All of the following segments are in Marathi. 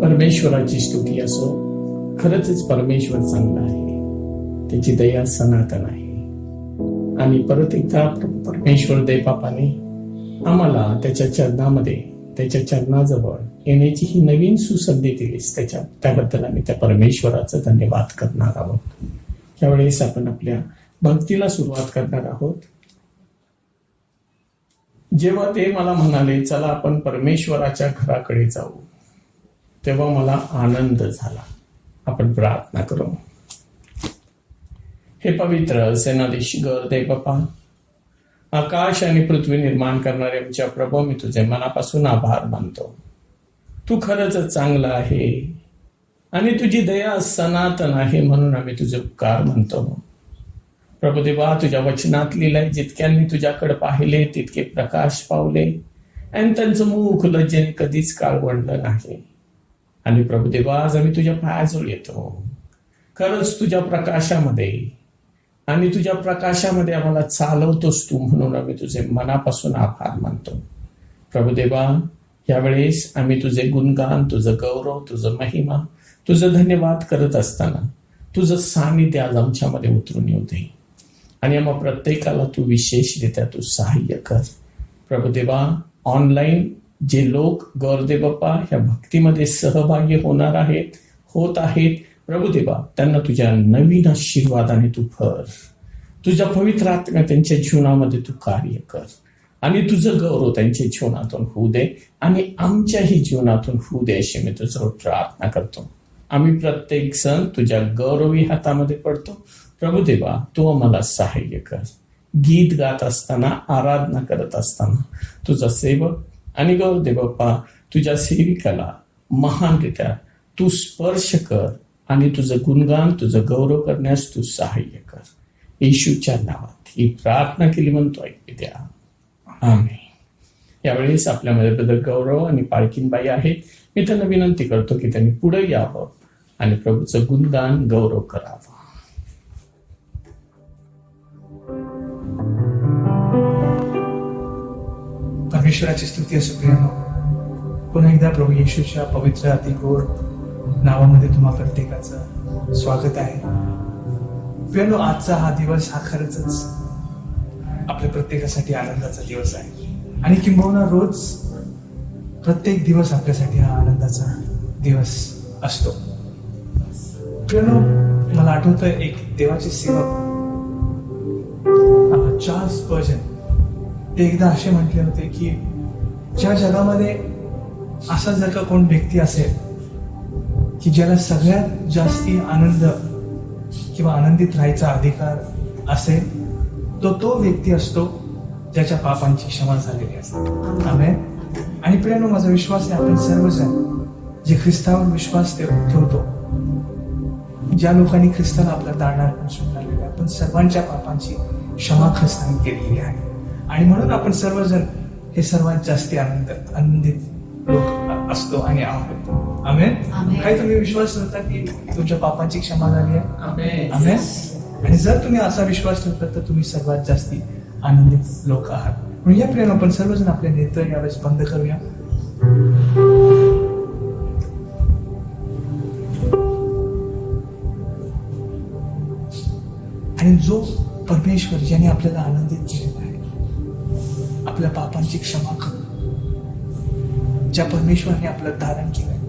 परमेश्वराची स्तुती असो. खरंच परमेश्वर चांगला आहे, त्याची दया सनातन आहे. आणि परत एकदा परमेश्वर देवबापाने आम्हाला त्याच्या चरणामध्ये, त्याच्या चरणाजवळ येण्याची ही नवीन सुसंधी दिलीस, त्याबद्दल आम्ही त्या परमेश्वराचं धन्यवाद करणार आहोत. यावेळेस आपण आपल्या भक्तीला सुरुवात करणार आहोत. जेव्हा ते मला म्हणाले चला आपण परमेश्वराच्या घराकडे जाऊ, तेव्हा मला आनंद झाला. आपण प्रार्थना करू. हे पवित्र सेनाधीश देवबापा, आकाश आणि पृथ्वी निर्माण करणारे आमच्या प्रभू, मी तुझे मनापासून आभार मानतो. तू खरंच चांगला आहे आणि तुझी दया सनातन आहे, म्हणून आम्ही तुझे उपकार म्हणतो. प्रभू देवा, तुझ्या वचनात लिहिलंय, जितक्यांनी तुझ्याकडे पाहिले तितके प्रकाश पावले आणि त्यांचं मुख लज्जेने कधीच काळवंडलं नाही. आणि प्रभू देवा, आज आम्ही तुझ्या पायाजवळ येतो. खरंच तुझ्या प्रकाशामध्ये आणि तुझ्या प्रकाशामध्ये आम्हाला चालवतोस तू, म्हणून आम्ही तुझे मनापासून आभार मानतो. प्रभू देवा, यावेळेस आम्ही तुझे गुणगान, तुझं गौरव, तुझं महिमा, तुझं धन्यवाद करत असताना तुझं सानिध्य आज आमच्यामध्ये उतरून येऊ दे आणि आम्हा प्रत्येकाला तू विशेषरित्या तू सहाय्य कर. प्रभू देवा, ऑनलाईन जे लोक गौरदेव बाप्पा ह्या भक्तीमध्ये सहभागी होत आहेत, प्रभू देवा, त्यांना तुझ्या नवीन आशीर्वादाने तू भर. तुझ्या पवित्र आत्म्या त्यांच्या जीवनामध्ये तू कार्य कर आणि तुझं गौरव त्यांच्या जीवनातून होऊ दे आणि आमच्याही जीवनातून होऊ दे, अशी मी तुझं प्रार्थना करतो. आम्ही प्रत्येक सण तुझ्या गौरवी हातामध्ये पडतो. प्रभू देवा, तू आम्हाला सहाय्य कर. गीत गात असताना, आराधना करत असताना तुझा सेवक आणि गौरदेव बाप्पा, तुझ्या सेविकाला महानरित्या तू स्पर्श कर आणि तुझं गुणगान, तुझं गौरव करण्यास तू सहाय्य कर. येशूच्या नावात ही प्रार्थना केली म्हणतोय द्या, आमेन. यावेळेस आपल्यामध्ये ब्रदर गौरव आणि पाळकीनबाई आहेत. मी त्यांना विनंती करतो की त्यांनी पुढे यावं आणि प्रभूचं गुणगान, गौरव करावं. परमेश्वराची स्तुती असो. प्रियानो, पुन्हा एकदा प्रभू येशूच्या पवित्र अतिगोड नावामध्ये तुम्हा प्रत्येकाचं स्वागत आहे. प्रियानो, आजचा हा दिवस हा खरंच आपल्या प्रत्येकासाठी आनंदाचा दिवस आहे आणि किंबहुना रोज प्रत्येक दिवस आपल्यासाठी हा आनंदाचा दिवस असतो. प्रियानो, मला आठवतं एक देवाचे सेवक चार्ल्स स्पर्जन, ते एकदा असे म्हटले होते की ज्या जगामध्ये असा जर का कोण व्यक्ती असेल की ज्याला सगळ्यात जास्ती आनंद किंवा आनंदित राहायचा अधिकार असेल, तो व्यक्ती असतो ज्याच्या पापांची क्षमा झालेली असते. आमेन. आणि प्रियानो, माझा विश्वास आहे आपण सर्वजण जे ख्रिस्तावर विश्वास ठेवतो, ज्या लोकांनी ख्रिस्ताला आपला दारणार स्वीकारलेला, आपण सर्वांच्या पापांची क्षमा ख्रिस्ताने केलेली आहे आणि म्हणून आपण सर्वजण हे सर्वात जास्ती आनंदित लोक असतो आणि आहोत. आमेन. काही तुम्ही विश्वास ठेवता की तुमच्या पापांची क्षमा झाली आहे? आमेन. आणि जर तुम्ही असा विश्वास ठेवता तर तुम्ही सर्वात जास्ती आनंदित लोक आहात. म्हणून या प्रेम आपण सर्वजण आपले नेत्र यावेळेस बंद करूया. आणि जो परमेश्वर ज्याने आपल्याला आनंदित केलेला आहे, आपल्या पापांची क्षमा करू, ज्या परमेश्वराने आपलं धारण केलंय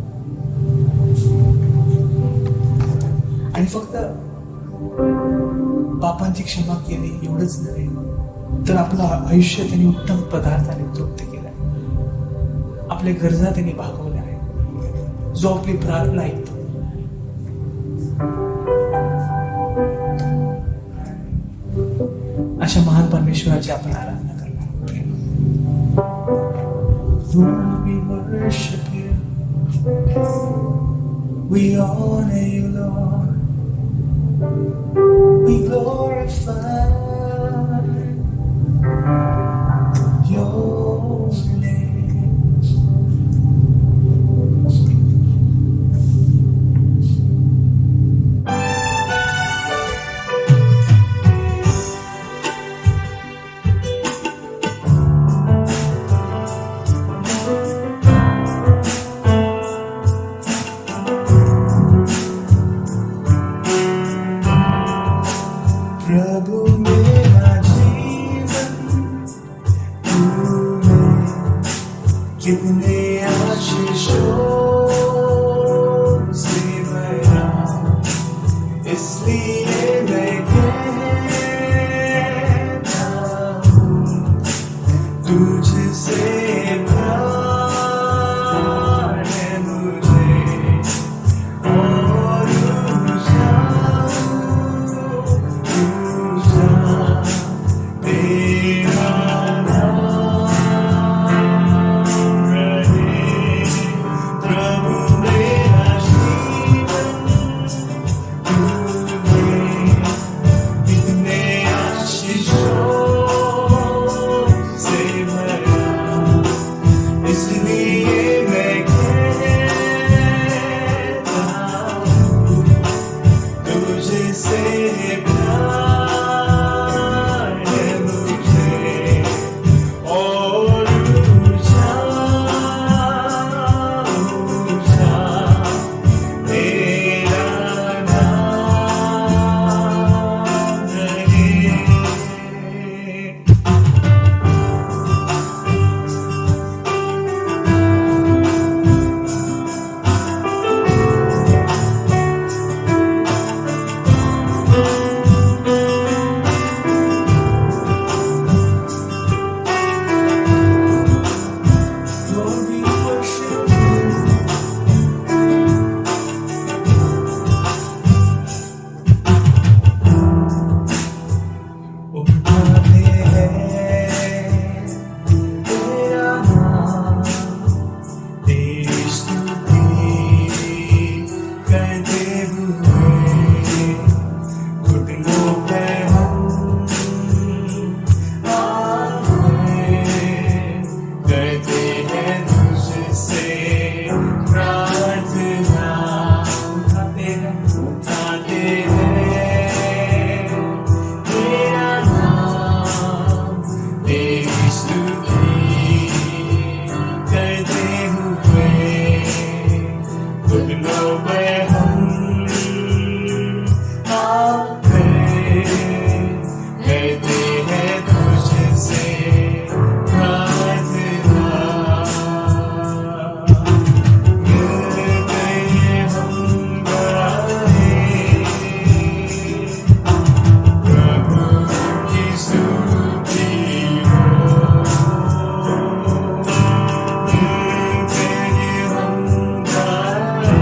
आणि फक्त पापांची क्षमा केली एवढंच नव्हे तर आपलं आयुष्य त्यांनी उत्तम पदार्थाने तृप्त केलंय, आपल्या गरजा त्यांनी भागवल्या आहेत, जो आपली प्रार्थना ऐकतो. अशा महान परमेश्वराची आपण आराधना करणार. Lord, we worship you. We honor you, Lord. We glorify your name. इसलिए मैं कहता हूँ तुझसे प्यार है मुझे और दूजा तेरा नाम रहे प्रभु मेरा जीवन कितने आशीषों से भरा इसलिए मैं कहता हूँ तुझसे प्यार है मुझे और ऊंचा तेरा नाम रहे। Lord, we worship you. उठाते हैं तेरा नाम, तेरी स्तुति करते हुए घुटनों पे हम करते हैं तुझसे प्रार्थना उठाते हैं तेरा नाम तेरी स्तुति करते हुए घुटनों पे हम आते करते हैं तुझसे प्रार्थना मिल गए हम गाए प्रभु की स्तुति हो मिल गए हम गाए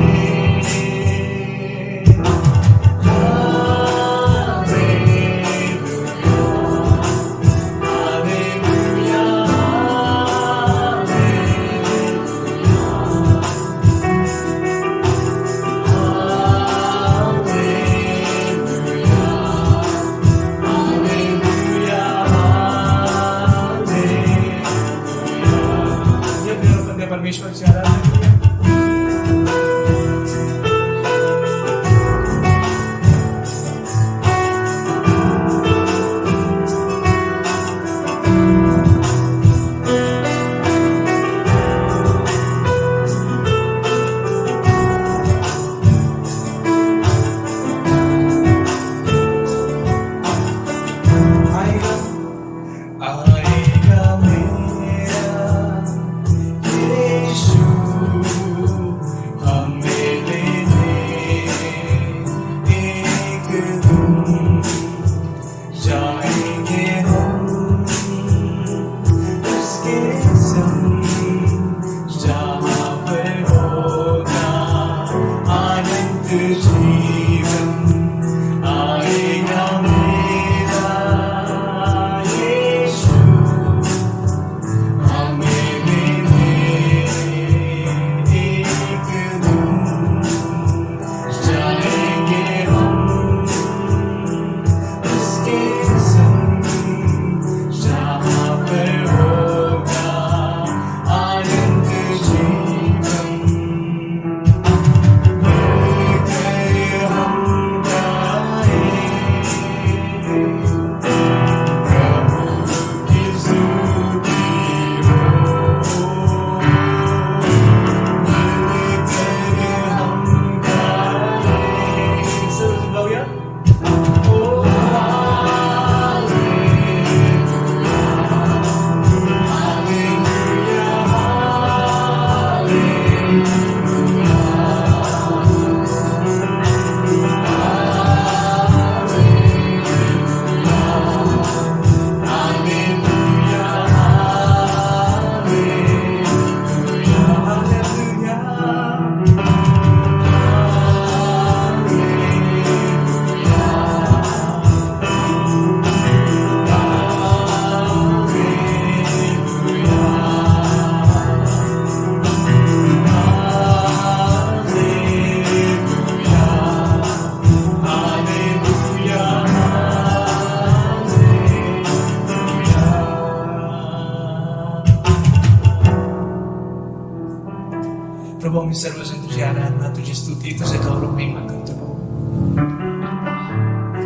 सर्वजण तुझी आराधना, तुझी स्तुती, तुझे गौरव महिमा करतो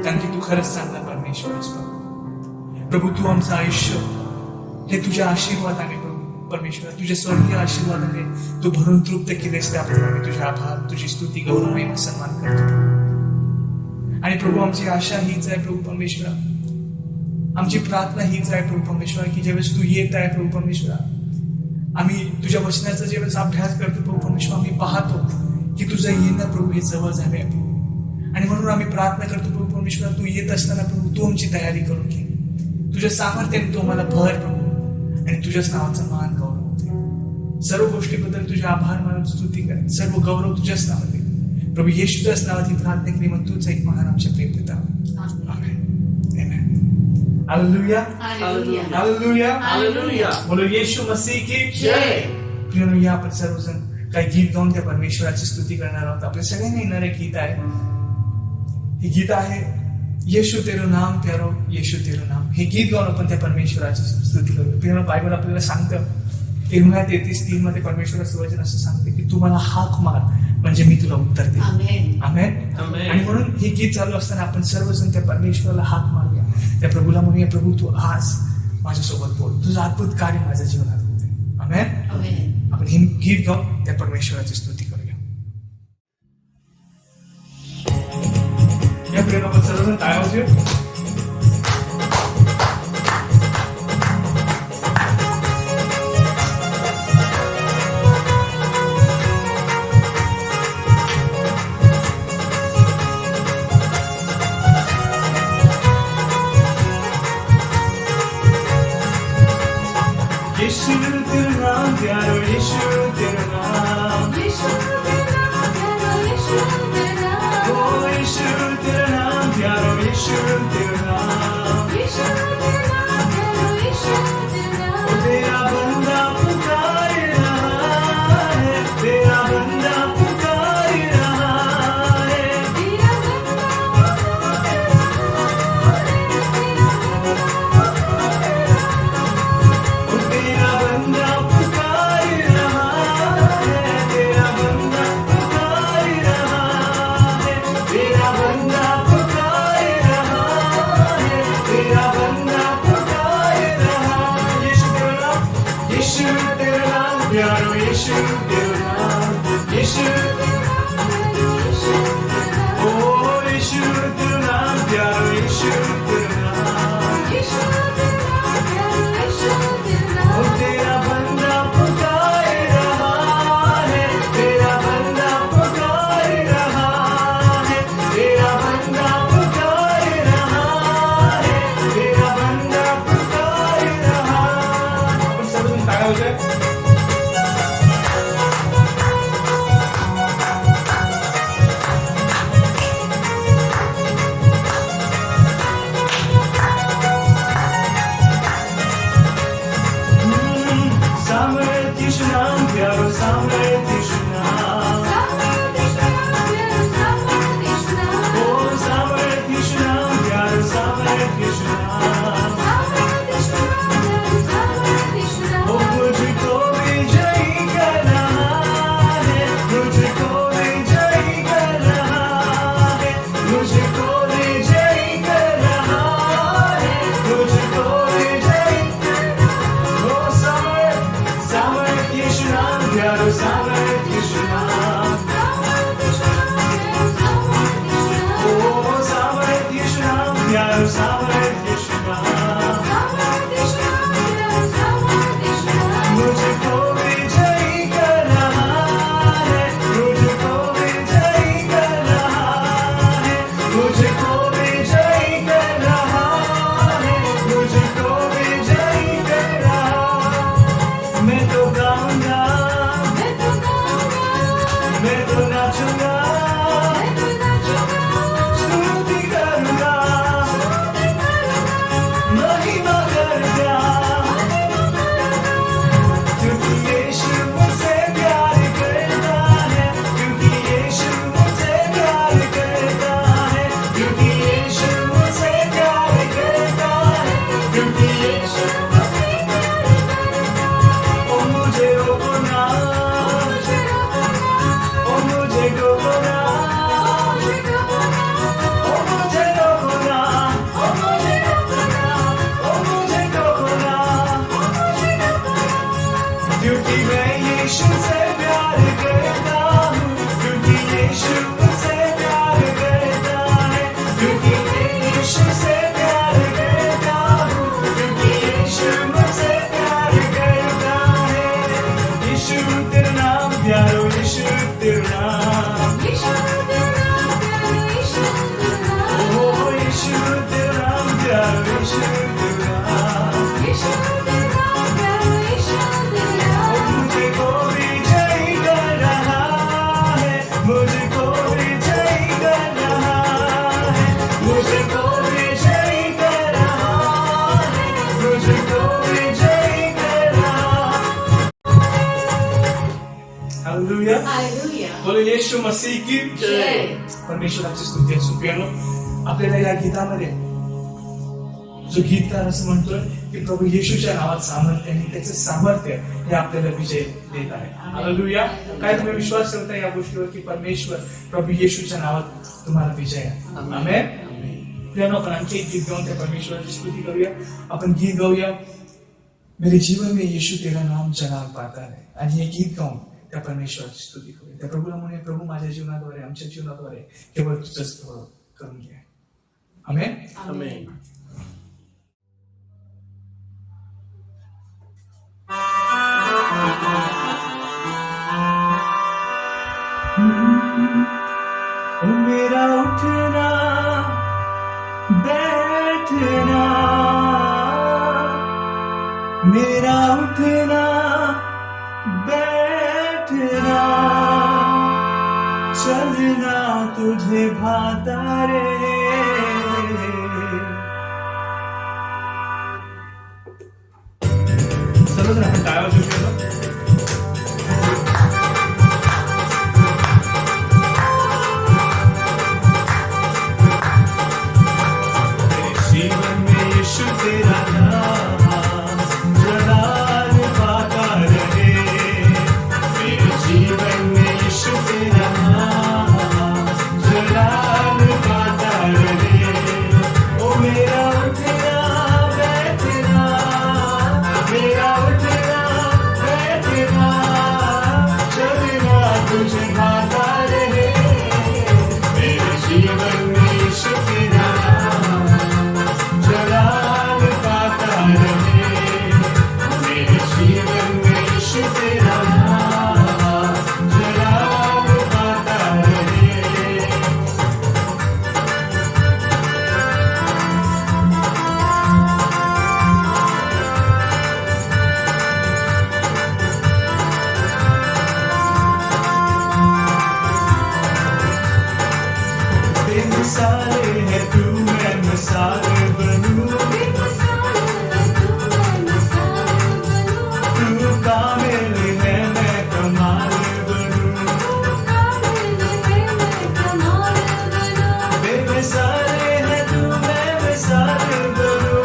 कारण की तू खरंच चांगला परमेश्वर आहेस प्रभू. तू आमचं आयुष्य हे तुझ्या आशीर्वादाने प्रभू परमेश्वर, तुझ्या स्वर्गीय आशीर्वादाने तू भरून तृप्त केलेस. त्याबद्दल आम्ही तुझे आभार, तुझी स्तुती, गौरव महिमा सन्मान करतो. आणि प्रभू आमची आशा हीच आहे प्रभू परमेश्वर, आमची प्रार्थना हीच आहे प्रभू परमेश्वर, की ज्यावेळेस तू येत आहे प्रभू परमेश्वर, आम्ही तुझ्या वचनाचा ज्यावेळेस अभ्यास करतो प्रभू परमेश्वर, आम्ही पाहतो की तुझं येणं प्रभू हे जवळ झाले आहे प्रभू. आणि म्हणून आम्ही प्रार्थना करतो प्रभू परमेश्वर, तू येत असताना प्रभू तू आमची तयारी करून घे. तुझ्या सामर्थ्याने तू आम्हाला भर प्रभू आणि तुझ्याच नावाचा मान गौरव होते. सर्व गोष्टीबद्दल तुझे आभार मानून स्तुती कर, सर्व गौरव तुझ्याच नावात दे प्रभू. येशूच्याच नावात ही प्रार्थना केली, मग तूच एक महान आमच्या प्रेम पिता. Hallelujah, hallelujah, hallelujah. बोलो येशू मसीह की जय. प्रियो, या आपण सर्वजण काही गीत गाऊन त्या परमेश्वराची स्तुती करणार आहोत. आपल्या सगळ्यांना येणारे गीत आहे, हे गीत आहे येशू तेरो नाम प्यारो, येशू तेरो नाम. हे गीत गाऊन आपण त्या परमेश्वराची स्तुती करू. प्रियो, बायबल आपल्याला सांगतं, 33:3 मध्ये परमेश्वराचं वचन असं सांगते की तू मला हाक मार म्हणजे मी तुला उत्तर दे. आमेन. आणि म्हणून हे गीत चालू असताना आपण सर्वजण त्या परमेश्वराला हाक मारूया, त्या प्रभूला म्हणूया, प्रभू तू आज माझ्यासोबत बोल, तुझं अद्भुत कार्य माझ्या जीवनात होते. आमेन. आपण हे गीत गाऊन त्या परमेश्वराची स्तुती करूया. या प्रेम आपण सर्वजण टाळ्या वाजवूया. यीशु तेरा नाम प्यारो, यीशु तेरा नाम, यीशु तेरा नाम प्यारो, यीशु तेरा नाम, ओ यीशु तेरा नाम प्यारो, यीशु तेरा नाम, यीशु तेरा नाम प्यारो, यीशु तेरा नाम. ओ तेरा बंदा पुकार रहा है, तेरा बंदा पुकार रहा है, तेरा बंदा पुकार रहा है, तेरा बंदा पुकार रहा है, तेरा बंदा पुकार रहा है, तेरा बंदा पुकार रहा है, तेरा बंदा पुकार रहा है. यीशु तेरा नाम प्यारो, यीशु तेरा नाम, यीशु ओ यीशु तेरा नाम प्यारो, यीशु तेरा नाम, यीशु ओ तेरा बंदा पुकार रहा है, तेरा बंदा पुकार रहा है, तेरा बंदा पुकार रहा है, तेरा बंदा पुकार रहा है. आपण सर्वजण टाळ्या वाजवूया. सामर्थ्य यीशु नाम प्यारो, सामर्थ्य यीशु नाम, ओ सामर्थ्य यीशु नाम प्यारो, सामर्थ्य यीशु नाम, ओ मुझको विजयी कर रहा है, मुझको विजयी कर रहा है, मुझको विजयी कर रहा है, मुझको विजयी कर रहा है. ओ सामर्थ्य यीशु नाम प्यारो, सामर्थ्य यीशु नाम, ओ सामर्थ्य यीशु नाम प्यारो, सामर्थ्य यीशु नाम, मुझको विजयी कर रहा है, मुझको विजयी कर रहा है, मुझको विजयी कर रहा है, मुझको विजयी कर रहा है. मैं तो गाऊंगा, मैं तो नाचूंगा, स्तुति करूंगा, येशू मसीह की जय. परमेश्वराची स्तुती असो. प्रियानो, आपल्याला या गीतामध्ये जो गीतकार असं म्हणतोय की प्रभू येशूच्या नावात सामर्थ्य आणि त्याचं सामर्थ्य हे आपल्याला विजय देत आहे. हालेलुया. काय तुम्ही विश्वास ठेवता या गोष्टीवर की परमेश्वर प्रभू येशूच्या नावात तुम्हाला विजय आहे? आमेन. प्रियानो, आपण आणखी एक गीत गाऊन त्या परमेश्वराची स्तुती करूया. आपण गीत गाऊया, मेरे जीवन में यीशु तेरा नाम जलाल पाता है. आणि हे गीत गाऊन त्या परमेश्वराची स्तुती करूया. त्या प्रभूला म्हणे, प्रभू माझ्या जीवनाद्वारे, आमच्या जीवनाद्वारे केवळ तुझंच करून घ्या. आमेन. आमेन. ओ मेरा उठना बैठना, मेरा उठना बैठना, चलना तुझे भाता रे. सर्वजण आपण टाळ्या वाजवूया. जीवन में यीशु तेरा नाम जलाल पाता रहे. मेरे जीवन में यीशु तेरा नाम जलाल पाता रहे. ओ मेरा उठना बैठना, मेरा उठना बैठना, चलना तुझे भाता रहे. मेरे जीवन में यीशु तेरा जलाल पाता रहे. मेरे जीवन में यीशु तेरा नाम जलाल पाता रहे. बेमिसाले है तू, मैं मिसाल बनूं. तू कामिल है, मैं कमाल बनूं. बेमिसाले है तू, मैं मिसाल बनूं.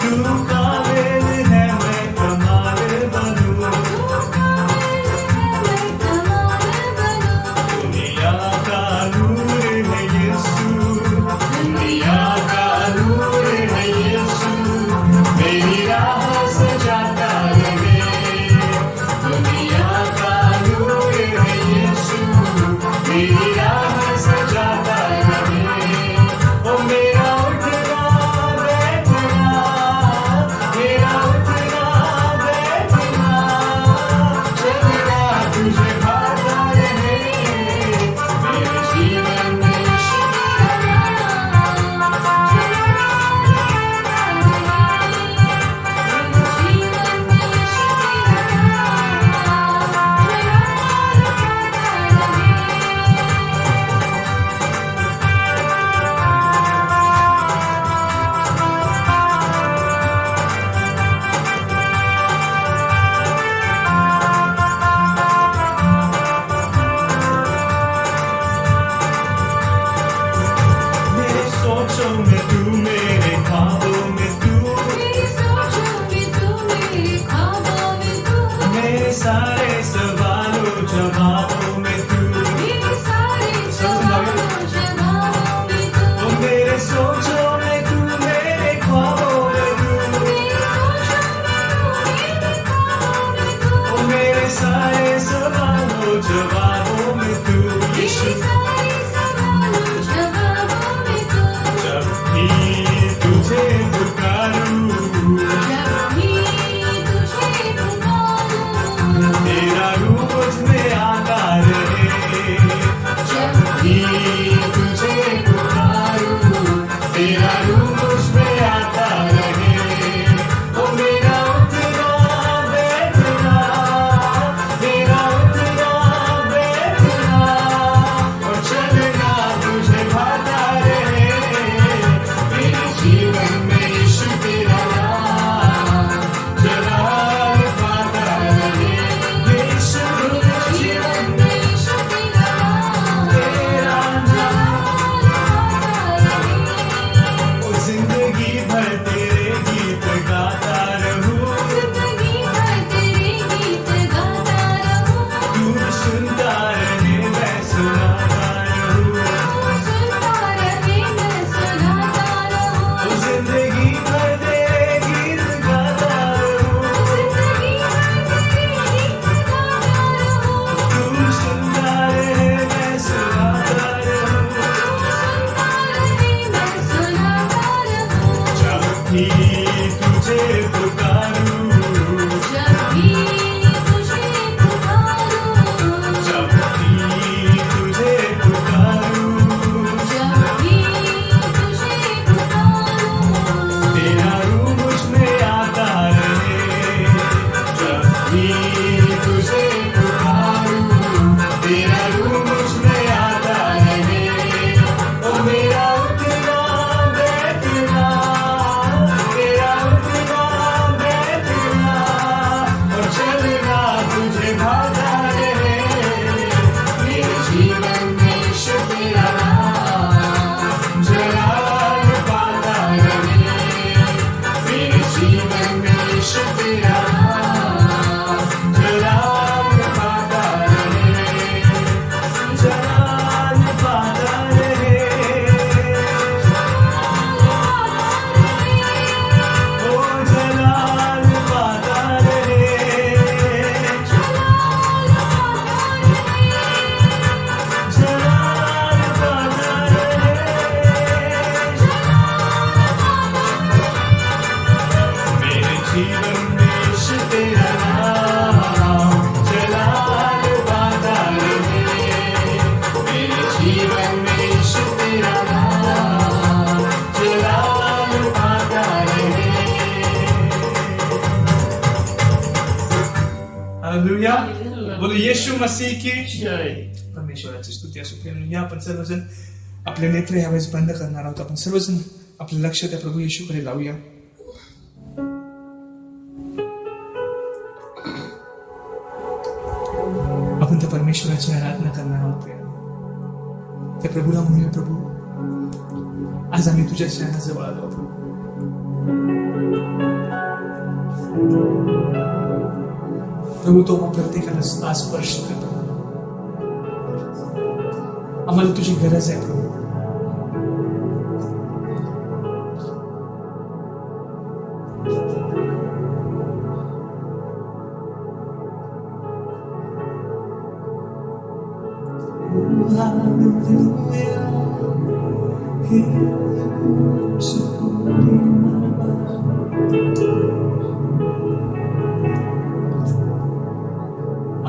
तू कामिल है, मैं कमाल बनूं. दुनिया का नूर है यीशु, दुनिया का नूर है यीशु, मेरी राह सजाता रहे. दुनिया का नूर है यीशु, मेरी राह सजाता रहे. ओ मेरा उठना बैठना, मेरा उठना बैठना, चलना तुझे भाता रहे. मेरे जीवन में यीशु तेरा नाम मेरे सोचों में तू, मेरे ख्वाबों में तू, मेरे सारे सवालों जवाबों में तू. ओ मेरे सोचों में तू, मेरे ख्वाबों में तू, ओ मेरे सारे सवालों जवाबों में तू. यीशु, जब भी तुझे पुकारूं, तेरा रूप मुझ में आता रहे. जब भी तुझे पुकारूं, तेरा रूप मुझ में आता रहे. ओ मेरा उठना बैठना, मेरा उठना बैठना, और चलना तुझे भाता रहे. मेरे जीवन में यीशु तेरा नाम जलाल पाता रहे. हालेलुया. बोलो येशू मसीह की जय. परमेश्वराची स्तुती असो. प्रेम आपण सर्वजण आपले नेत्र यावेळेस बंद करणार आहोत. आपण सर्वजण आपलं लक्ष त्या प्रभू येशूकडे लावूया. आपण त्या परमेश्वराची आराधना करणार आहोत. त्या प्रभूला म्हणूया, प्रभू आज आम्ही तुझ्या शरणाजवळ आलो. प्रभू तो प्रत्येकाला आज स्पर्श करतो. आम्हाला तुझी गरज आहे प्रभू.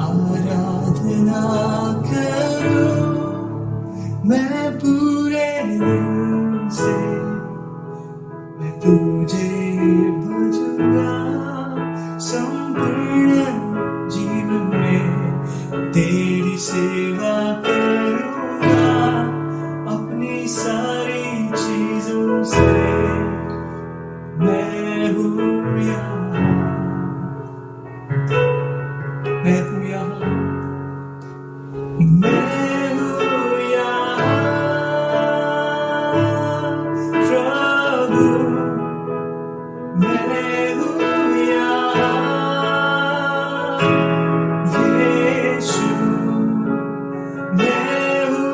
आराधना करो मैं पूरे दिल से, मैं तुझे भजूंगा संपूर्ण जीवन में. तेरी सेवा करूंगा अपनी सारी चीजों से. मैं हूँ यहाँ, मैं हूँ यहाँ, मैं हूँ यहाँ प्रभु. मैं हूँ यहाँ यीशु. मैं हूँ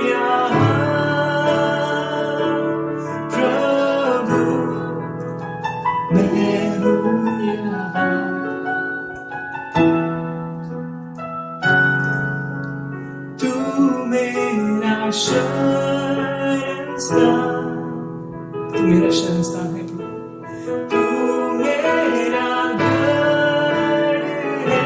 यहाँ प्रभु. मैं हूँ यहाँ. तू मेरा शरणस्थान, तू मेरा शरणस्थान है प्रभु. तू मेरा गढ़ है,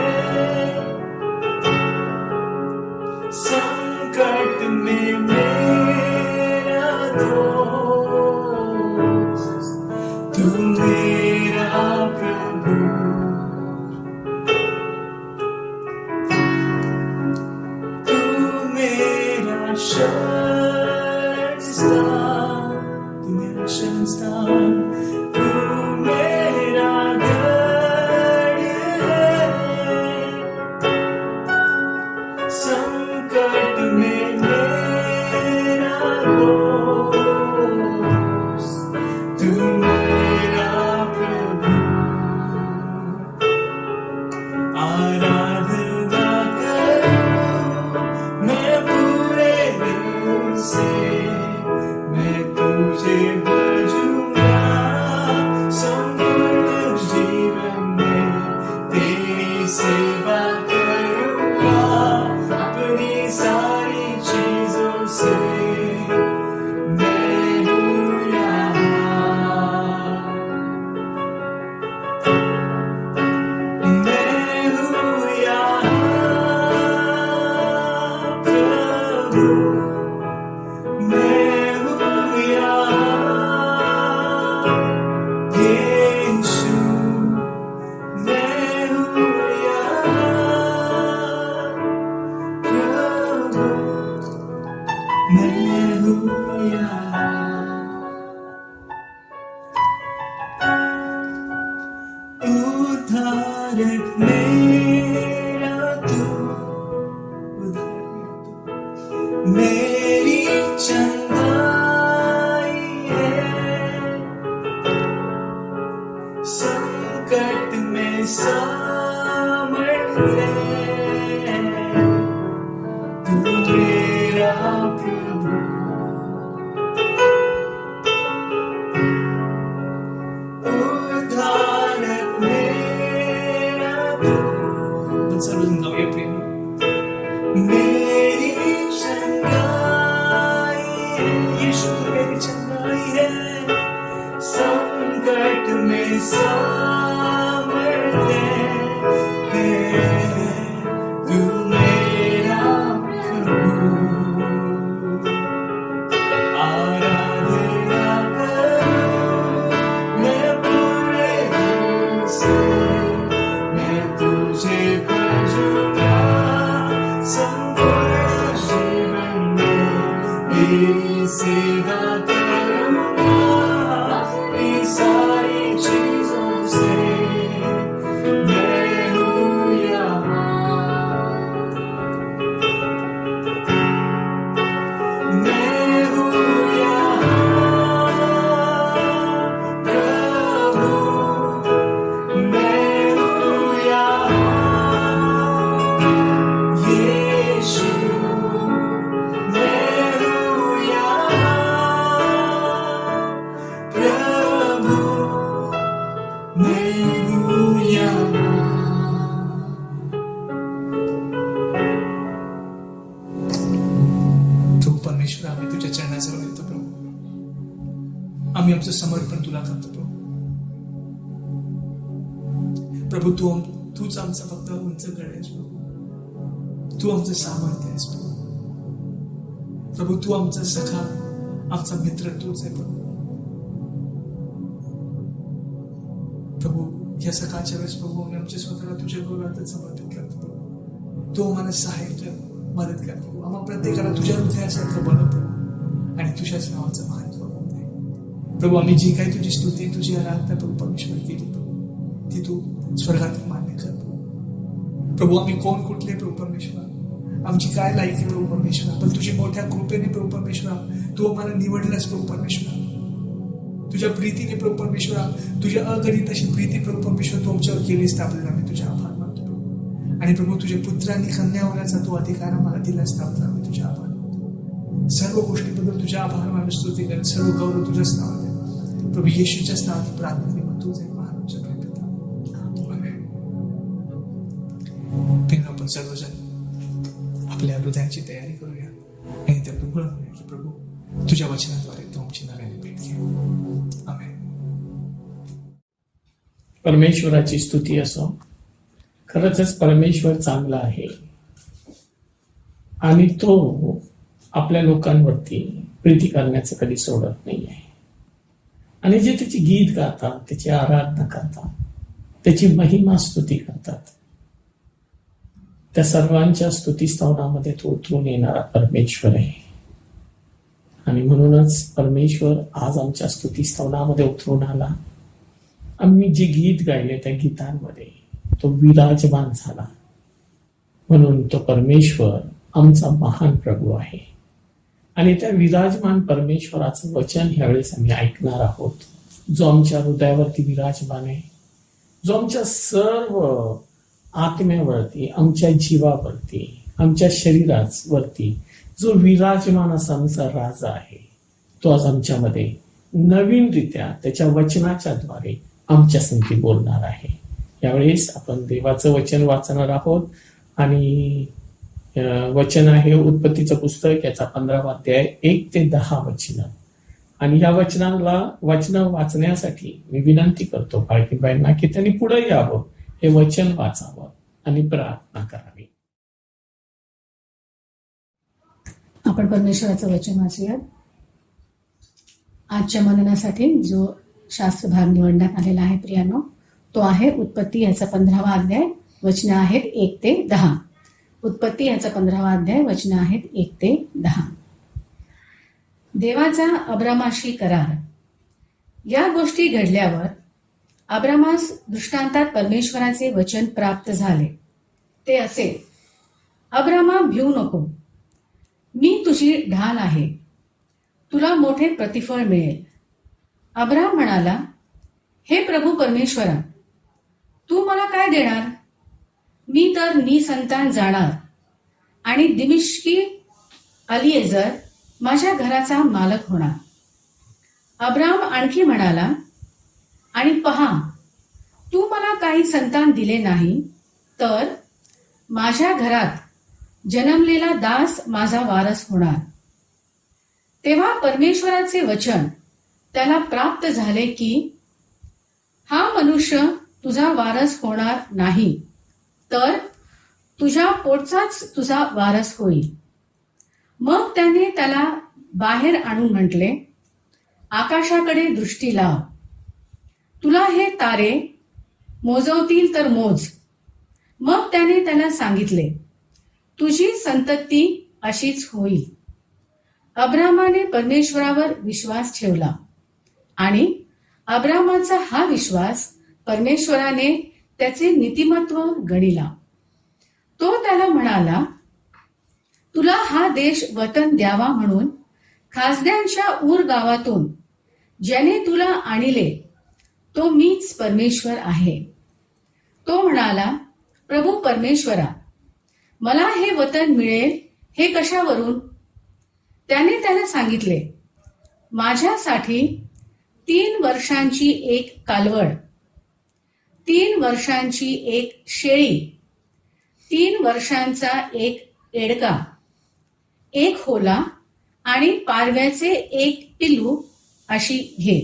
संकट में मेरा दोस्त. तू मेरा प्रभु. मेरा शरणस्थान, तू मेरा शरणस्थान. तू मेरा गढ़ है, संकट में मेरा दोस्त. तू मेरा प्रभु. आराधना मैं पूरे दिल से, मैं तुझे भजूंगा संपूर्ण जीवन में. तेरी सेवा करूंगा अपनी सारी चीजों से. मैं हूँ यहाँ, मैं हूँ यहाँ प्रभु. मैं हूँ यहाँ यीशु. मैं हूँ यहाँ प्रभु. मैं हूँ यहाँ. उद्धारक मेरा तू, उद्धारक तू मेरी चंगाई है. संकट में सामर्थ्य है. तू मेरा प्रभु. उद्धारक मेरा तू. सर्वजण गाऊया प्रेम. मेरी चंगाई है, यीशु मेरी चंगाई है. संकट में सामर्थ्य है. तू मेरा प्रभु. आराधना करो मैं पूरे दिल से, मैं तुझे भजूंगा तेरी सेवा करूंगा अपनी सारी चीजों से। मैं हूँ यहाँ, मैं हूँ यहाँ प्रभु, मैं हूँ यहाँ यीशु, मैं हूँ यहाँ प्रभु, मैं हूँ यहाँ। तू परमेश्वर, आम्ही तुझ्या चरणाजवळ येतो प्रभू, आम्ही आमचं समर्पण तुला करतो प्रभू। तूच आमचं फक्त उंच गड आहेस प्रभू, तू आमचं सामर्थ्य आहेस प्रभू, तू आमचा सखा, आमचा मित्र तूच आहे प्रभू। या सकाळच्या वेळेस प्रभू आम्ही आमच्या स्वतःला तुझ्या गोलात समर्पित करतो प्रभू। तू आम्हाला सहाय्य कर, मदत कर प्रभू। आम्हा प्रत्येकाला तुझ्या हृदयासारखं बनव आणि तुझ्याच नावाचं महत्व होते प्रभू। आम्ही जी काही तुझी स्तुती, तुझी आराधना प्रभू परमेश्वर केली प्रभू, ती तू स्वर्गात मान्य कर प्रभू। आम्ही कोण कुठले प्रभू परमेश्वर, आमची काय लायकी प्रभू परमेश्वर, पण तुझी मोठ्या कृपेने प्रभू परमेश्वर तू आम्हाला निवडलास प्रभू परमेश्वर। तुझ्या प्रीतीने प्रभू परमेश्वर, तुझ्या अगणित अशी प्रीती प्रभू परमेश्वर तू आमच्यावर केलीस, त्याबद्दल आम्ही तुझे आभार मानतो प्रभू। आणि प्रभू तुझ्या पुत्रांनी कन्या होण्याचा तू अधिकार आम्हाला दिलास, त्याबद्दल आम्ही तुझे आभार मानतो। सर्व गोष्टीबद्दल तुझ्या आभार मानून स्तुती कर, सर्व गौरव तुझ्याच नावात आहे प्रभू। येशूच्याच नावात प्रार्थना करून तुझे महान पिता, आमेन। आपण सर्वजण आपल्या हृदयाची तयारी करूया आणि त्या प्रभूला म्हणूया की प्रभू तुझ्या वचनाद्वारे तू आमची नव्याने भेट घे। आमेन। परमेश्वराची स्तुती असो। खरंच परमेश्वर चांगला आहे आणि तो आपल्या लोकांवरती प्रीती करण्याचं कधी सोडत नाही आहे। आणि जे त्याची गीत गातात, त्याची आराधना करतात, त्याची महिमा स्तुती करतात, त्या सर्वांच्या स्तुतीस्तवनामध्ये तो उतरून येणारा परमेश्वर आहे। आणि म्हणूनच परमेश्वर आज आमच्या स्तुतीस्तवनामध्ये उतरून आला। आम्ही जे गीत गायले त्या गीतांमध्ये तो विराजमान झाला, म्हणून तो परमेश्वर आमचा महान प्रभू आहे। आणि त्या विराजमान परमेश्वराचं वचन ह्यावेळेस आम्ही ऐकणार आहोत, जो आमच्या हृदयावरती विराजमान आहे, जो आमच्या सर्व आत्म्यावरती, आमच्या जीवावरती, आमच्या शरीरावरती जो विराजमान असा आमचा राजा आहे, तो आज आमच्यामध्ये नवीनरित्या त्याच्या वचनाच्या द्वारे आमच्या संगती बोलणार आहे। यावेळेस आपण देवाचं वचन वाचणार आहोत आणि वचन आहे उत्पत्तीचं पुस्तक, याचा 15वा अध्याय 1 ते 10 वचन। आणि या वचन वाचण्यासाठी मी विनंती करतो बायकीबाईंना की त्यांनी पुढे यावं, हे वचन वाचावं आणि प्रार्थना करावी। आपण परमेश्वराचं वचन वाचूयात। आजच्या मननासाठी जो शास्त्रभाग निवडण्यात आलेला आहे प्रियांनो, तो आहे उत्पत्ती याचा 15वा अध्याय, वचनं आहेत 1 ते 10। उत्पत्ती याचा 15वा अध्याय, वचनं आहेत 1 ते 10। देवाचा अब्रामाशी करार। या गोष्टी घडल्यावर अब्रामास दृष्टांतात परमेश्वराचे वचन प्राप्त झाले। ते असे, अब्रामा भिवू नको, मी तुझी ढाल आहे, तुला मोठे प्रतिफळ मिळेल। अब्राम म्हणाला, हे प्रभू परमेश्वरा, तू मला काय देणार? मी तर निसंतान जाणार आणि दिमिश्की अलिएझर माझ्या घराचा मालक होणार। अब्राम आणखी म्हणाला, आणि पहा, तू मला काही संतान दिले नाही, तर माझ्या घरात जन्मलेला दास माझा वारस होणार। तेव्हा परमेश्वराचे वचन त्याला प्राप्त झाले की हा मनुष्य तुझा वारस होणार नाही, तर तुझ्या पोटचाच तुझा वारस होईल। मग त्याने त्याला बाहेर आणून म्हटले, आकाशाकडे दृष्टी लाव, तुला हे तारे मोजवतील तर मोज। मग त्याने त्याला सांगितले, तुझी संतती अशीच होईल। अब्रामाने परमेश्वरावर विश्वास ठेवला आणि अब्रामाचा हा विश्वास परमेश्वराने त्याचे नीतिमत्व गणिला. तो त्याला म्हणाला, तुला हा देश वतन द्यावा म्हणून खासद्यांच्या ऊर गावातून ज्याने तुला आणले तो मीच परमेश्वर आहे. तो म्हणाला, प्रभू परमेश्वरा, मला हे वतन मिळेल हे कशावरून? त्याने त्याला सांगितले, माझ्यासाठी 3 वर्षांची एक कालवड, 3 वर्षांची एक शेळी, 3 वर्षांचा एक एडका, 1 होला आणि पारव्याचे 1 पिल्लू अशी घे.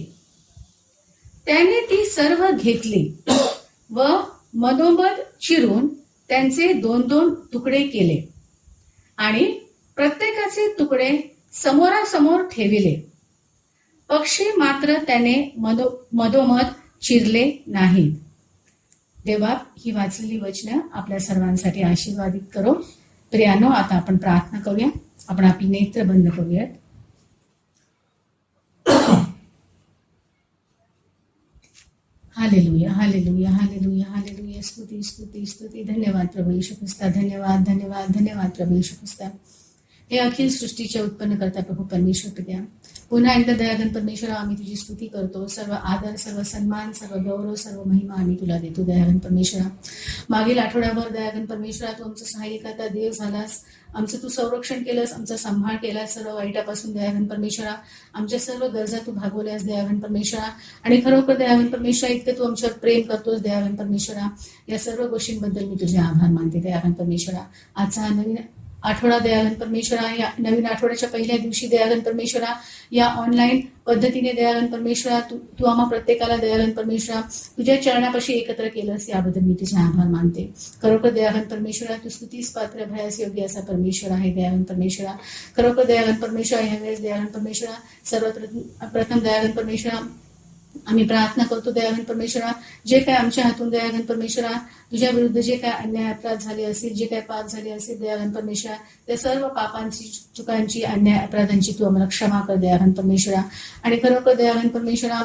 त्याने ती सर्व घेतली व मधोमध चिरून त्यांचे 2-2 तुकडे केले आणि प्रत्येकाचे तुकडे समोरासमोर ठेविले. पक्षी मात्र त्याने मधोमध चिरले नाहीत. देवा, ही वाचलेली वचनं आपल्या सर्वांसाठी आशीर्वादित करो. प्रियानो, आता आपण प्रार्थना करूया. आपण आपली नेत्र बंद करूयात. Hallelujah, hallelujah, hallelujah, hallelujah. स्तुती, स्तुती, स्तुती. धन्यवाद प्रभू येशू ख्रिस्ता. धन्यवाद, धन्यवाद, धन्यवाद प्रभू येशू ख्रिस्ता. हे अखिल सृष्टीचे उत्पन्न करता प्रभू परमेश्वर पित्या, पुन्हा एकदा दयाघन परमेश्वर, आम्ही तुझी स्तुती करतो. सर्व आदर, सर्व सन्मान, सर्व गौरव, सर्व महिमा आम्ही तुला देतो दयाघन परमेश्वरा. मागील आठवड्याभर दयाघन परमेश्वरा तू आमचं सहाय्यकर्ता देव झालास. आमचं तू संरक्षण केलंस, आमचा सांभाळ केलास सर्व वाईटापासून दयाघन परमेश्वरा. आमच्या सर्व गरजा तू भागवल्यास दयाघन परमेश्वरा. आणि खरोखर दयाघन परमेश्वरा, इतकं तू आमच्यावर प्रेम करतोस दयाघन परमेश्वरा. या सर्व गोष्टींबद्दल मी तुझे आभार मानते दयाघन परमेश्वरा. आजचा हा नवीन आठवडा दयाघन परमेश्वरा, या नवीन आठवड्याच्या पहिल्या दिवशी दयाघन परमेश्वरा, या ऑनलाईन पद्धतीने दयाघन परमेश्वरा तू आम्हा प्रत्येकाला दयाघन परमेश्वरा तुझ्या चरणापाशी एकत्र केलंस, याबद्दल मी तुझे आभार मानते. खरोखर दयाघन परमेश्वरा, तू स्तुतीस पात्र, भयास योग्य असा परमेश्वर आहे दयाघन परमेश्वरा. खरोखर दयाघन परमेश्वरा, ह्यावेळेस दयाघन परमेश्वरा सर्वप्रथम दयाघन परमेश्वरा आम्ही प्रार्थना करतो दयाघन परमेश्वरा, जे काय आमच्या हातून दयाघन परमेश्वरा तुझ्या विरुद्ध जे काय अन्याय अपराध झाले असतील, जे काय पाप झाले असतील दयाघन परमेश्वरा, त्या सर्व पापांची, चुकांची, अन्याय अपराधांची तू आम्हाला क्षमा कर दयाघन परमेश्वरा. आणि खरोखर दयाघन परमेश्वरा,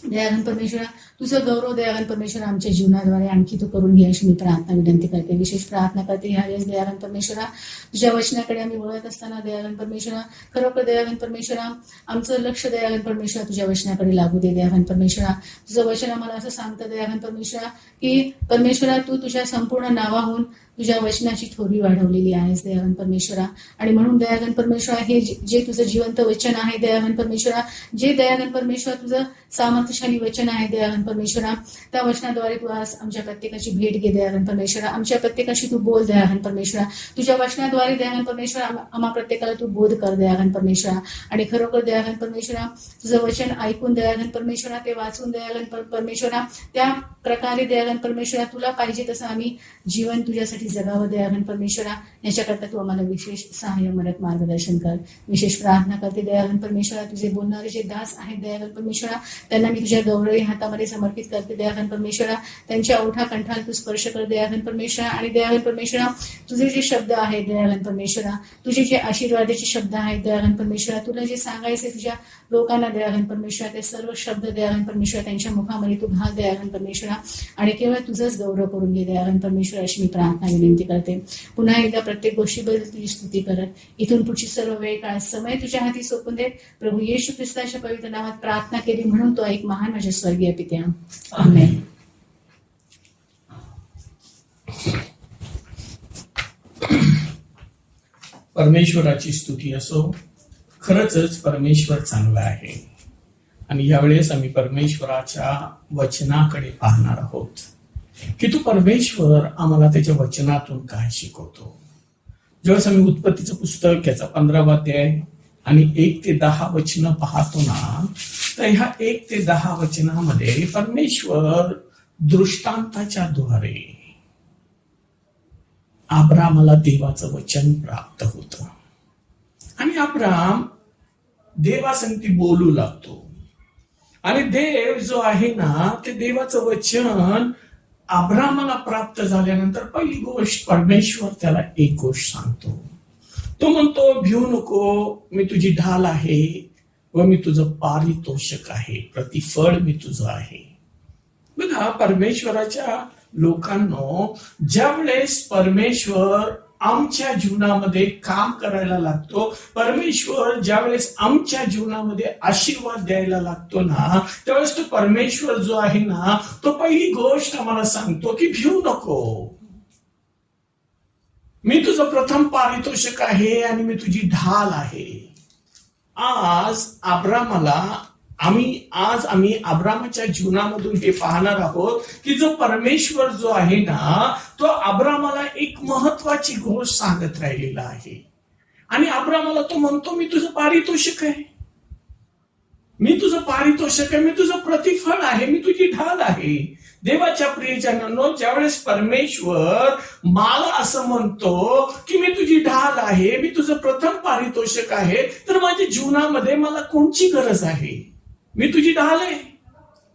दयाघन परमेश्वरा तुझं गौरव दयाघन परमेश्वरा आमच्या जीवनाद्वारे आणखी तू करून घे अशी मी प्रार्थना विनंती करते. विशेष प्रार्थना करते ह्यावेळेस दयाघन परमेश्वरा, तुझ्या वचनाकडे आम्ही वळत असताना दयाघन परमेश्वरा, खरोखर दयाघन परमेश्वरा आमचं लक्ष दयाघन परमेश्वरा तुझ्या वचनाकडे लागू दे दयाघन परमेश्वरा. तुझं वचन आम्हाला असं सांगतं दयाघन परमेश्वरा की परमेश्वरा तू तुझ्या संपूर्ण नावाहून तुझ्या वचनाची थोडी वाढवलेली आहेस दयाघन परमेश्वरा. आणि म्हणून दयाघन परमेश्वरा, हे जे तुझं जिवंत वचन आहे दयाघन परमेश्वरा, जे दयाघन परमेश्वरा तुझं सामर्थ्यशाली वचन आहे दयाघन परमेश्वरा, त्या वचनाद्वारे तू आज आमच्या प्रत्येकाची भेट घे दयाघन परमेश्वरा. आमच्या प्रत्येकाशी तू बोल दयाघन परमेश्वरा. तुझ्या वचनाद्वारे दयाघन परमेश्वरा आम्हा प्रत्येकाला तू बोध कर दयाघन परमेश्वरा. आणि खरोखर दयाघन परमेश्वरा तुझं वचन ऐकून दयाघन परमेश्वरा, ते वाचून दयाघन परमेश्वरा, त्या प्रकारे दयाघन परमेश्वरा तुला पाहिजे तसं आम्ही जीवन तुझ्यासाठी जगावं दयाघन परमेश्वरा. याच्याकरता तू आम्हाला विशेष सहाय्य, मदत, मार्गदर्शन कर. विशेष प्रार्थना करते दयाघन परमेश्वरा, तुझे बोलणारे जे दास आहेत दयाघन परमेश्वरा, त्यांना मी तुझ्या गौरवी हातामध्ये समर्पित करते दयाघन परमेश्वरा. त्यांच्या ओठा कंठाला तू स्पर्श कर दयाघन परमेश्वरा. आणि दयाघन परमेश्वरा तुझे जे शब्द आहेत दयाघन परमेश्वरा, तुझे जे आशीर्वादाचे शब्द आहेत दयाघन परमेश्वरा, तुला जे सांगायचे तुझ्या लोकांना दयाघन परमेश्वरा, ते सर्व शब्द दयाघन परमेश्वरा त्यांच्या मुखामध्ये तू घाल दयाघन परमेश्वरा. आणि केवळ तुझंच गौरव करून घे दयाघन परमेश्वरा अशी मी प्रार्थना विनंती करते. पुन्हा एकदा प्रत्येक गोष्टीबद्दल तुझी स्तुती करत इथून पुढची सर्व वेळ काळ समय तुझ्या हाती सोपून दे. प्रभू येशू ख्रिस्ताच्या पवित्र नावात प्रार्थना केली म्हणून तो एक महान माझ्या स्वर्गीय पित्या, आमेन. परमेश्वराची स्तुती असो. खरंच परमेश्वर चांगला आहे. आणि यावेळेस आम्ही परमेश्वराच्या वचनाकडे पाहणार आहोत की तू परमेश्वर आम्हाला त्याच्या वचनातून काय शिकवतो. ज्यावेळेस आम्ही उत्पत्तीचं पुस्तक याचा 15वा अध्याय आणि 1 ते 10 वचनं पाहतो ना, तर ह्या 1 ते 10 वचनामध्ये परमेश्वर दृष्टांताच्या द्वारे अब्रामाला देवाचं वचन प्राप्त होतं. आणि अब्राम देवासंगती बोलू लागतो. आणि देव जो आहे ना, ते देवाचं वचन अब्रामाला प्राप्त झाल्यानंतर पहिली गोष्ट परमेश्वर त्याला एक गोष्ट सांगतो. तो म्हणतो भिऊ नको, मी तुझी ढाल आहे व मी तुझं पारितोषक आहे, प्रतिफळ मी तुझं आहे. बघा, परमेश्वराच्या लोकांनो, ज्यावेळेस परमेश्वर आमच्या जीवनामध्ये काम करायला लागतो, परमेश्वर ज्यावेळेस आमच्या जीवनामध्ये आशीर्वाद द्यायला लागतो ना, त्यावेळेस तो परमेश्वर जो आहे ना, तो पहिली गोष्ट आम्हाला सांगतो की भिऊ नको, मी तुझं प्रथम पारितोषक आहे आणि मी तुझी ढाल आहे. आज आम्ही अब्रामाच्या जीवनामधून हे पाहणार आहोत की जो परमेश्वर जो आहे ना, तो अब्रामाला एक महत्वाची गोष्ट सांगत राहिलेला आहे. आणि अब्रामाला तो म्हणतो मी तुझं पारितोषिक आहे, मी तुझं पारितोषिक आहे, मी तुझं प्रतिफळ आहे, मी तुझी ढाल आहे. देवाच्या प्रियजनांनो, ज्यावेळेस परमेश्वर मला असं म्हणतो की मी तुझी ढाल आहे, मी तुझं प्रथम पारितोषिक आहे, तर माझ्या जीवनामध्ये मला कोणची गरज आहे? मी तुझी ढाल आहे.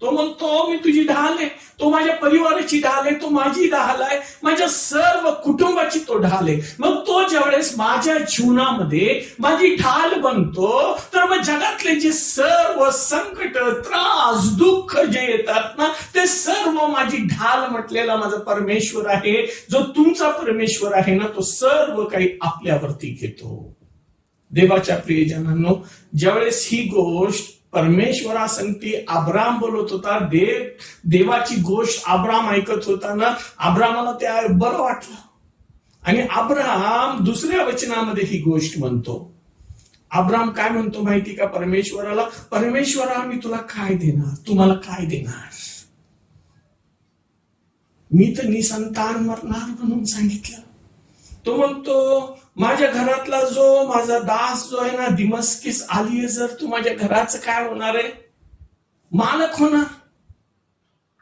तो म्हणतो मी तुझी ढाल आहे, तो माझ्या परिवाराची ढाल आहे, तो माझी ढाल आहे, माझ्या सर्व कुटुंबाची तो ढाल आहे. मग तो ज्यावेळेस माझ्या जीवनामध्ये माझी ढाल बनतो, तर मग जगातले जे सर्व संकट, त्रास, दुःख जे येतात ना, ते सर्व माझी ढाल म्हटलेला माझा परमेश्वर आहे, जो तुमचा परमेश्वर आहे ना, तो सर्व काही आपल्यावरती घेतो. देवाच्या प्रियजनांनो, ज्यावेळेस ही गोष्ट परमेश्वरा संगती अब्राम बोलत होता, देवाची गोष्ट अब्राम ऐकत होता ना, अब्रामाला त्या बरं वाटलं. आणि अब्राम दुसऱ्या वचनामध्ये ही गोष्ट म्हणतो. अब्राम काय म्हणतो माहिती का परमेश्वराला? परमेश्वरा, मी तुला काय देणार, तुम्हाला काय देणार? मी तर निसंतान मरणार म्हणून सांगितलं. तो म्हणतो माझ्या घरातला जो माझा दास जो आहे ना, दिमस्किस आली आहे, जर तू माझ्या घराचं काय होणार आहे? मालक होणार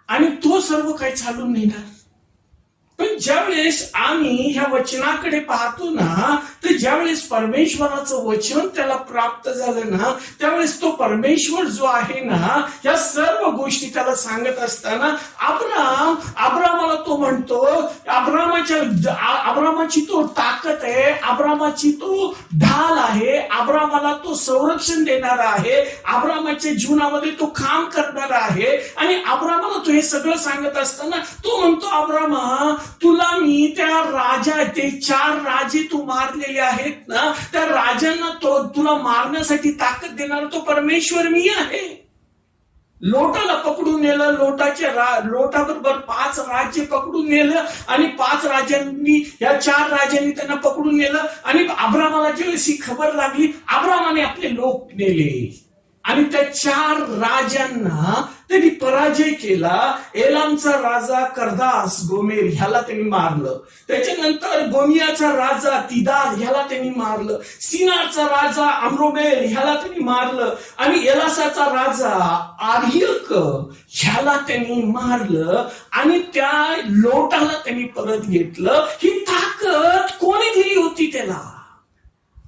आणि तो सर्व काही चालून नेणार. पण ज्यावेळेस आम्ही ह्या वचनाकडे पाहतो ना, तर ज्यावेळेस परमेश्वराचं वचन त्याला प्राप्त झालं ना, त्यावेळेस तो परमेश्वर जो आहे ना, या सर्व गोष्टी त्याला सांगत असताना अब्रामाला तो म्हणतो, अब्रामाची तो ताकद आहे, अब्रामाची तो ढाल आहे, अब्रामाला तो संरक्षण देणारा आहे, अब्रामाच्या जीवनामध्ये तो काम करणारा आहे. आणि अब्रामाला तो हे सगळं सांगत असताना तो म्हणतो, अब्रामा, तुला मी त्या ते 4 राजे तू मारलेले आहेत ना, त्या राजांना तुला मारण्यासाठी ताकद देणारा तो परमेश्वर मी आहे. लोटाला पकडून नेलं, लोटाबरोबर 5 राज्य पकडून नेलं आणि 5 राजांनी, या 4 राजांनी त्यांना पकडून नेलं. आणि अब्रामाला ज्यावेळेस ही खबर लागली, अब्रामाने आपले लोक नेले आणि त्या 4 राजांना त्यांनी पराजय केला. एलामचा राजा करदास गोमेर ह्याला त्यांनी मारलं. त्याच्यानंतर गोमियाचा राजा तिदाल ह्याला त्यांनी मारलं. सिनारचा राजा अम्रोबेल ह्याला त्यांनी मारलं. आणि एलासाचा राजा आर्यक ह्याला त्यांनी मारलं आणि त्या लोटाला त्यांनी परत घेतलं. ही ताकद कोणी दिली होती त्याला?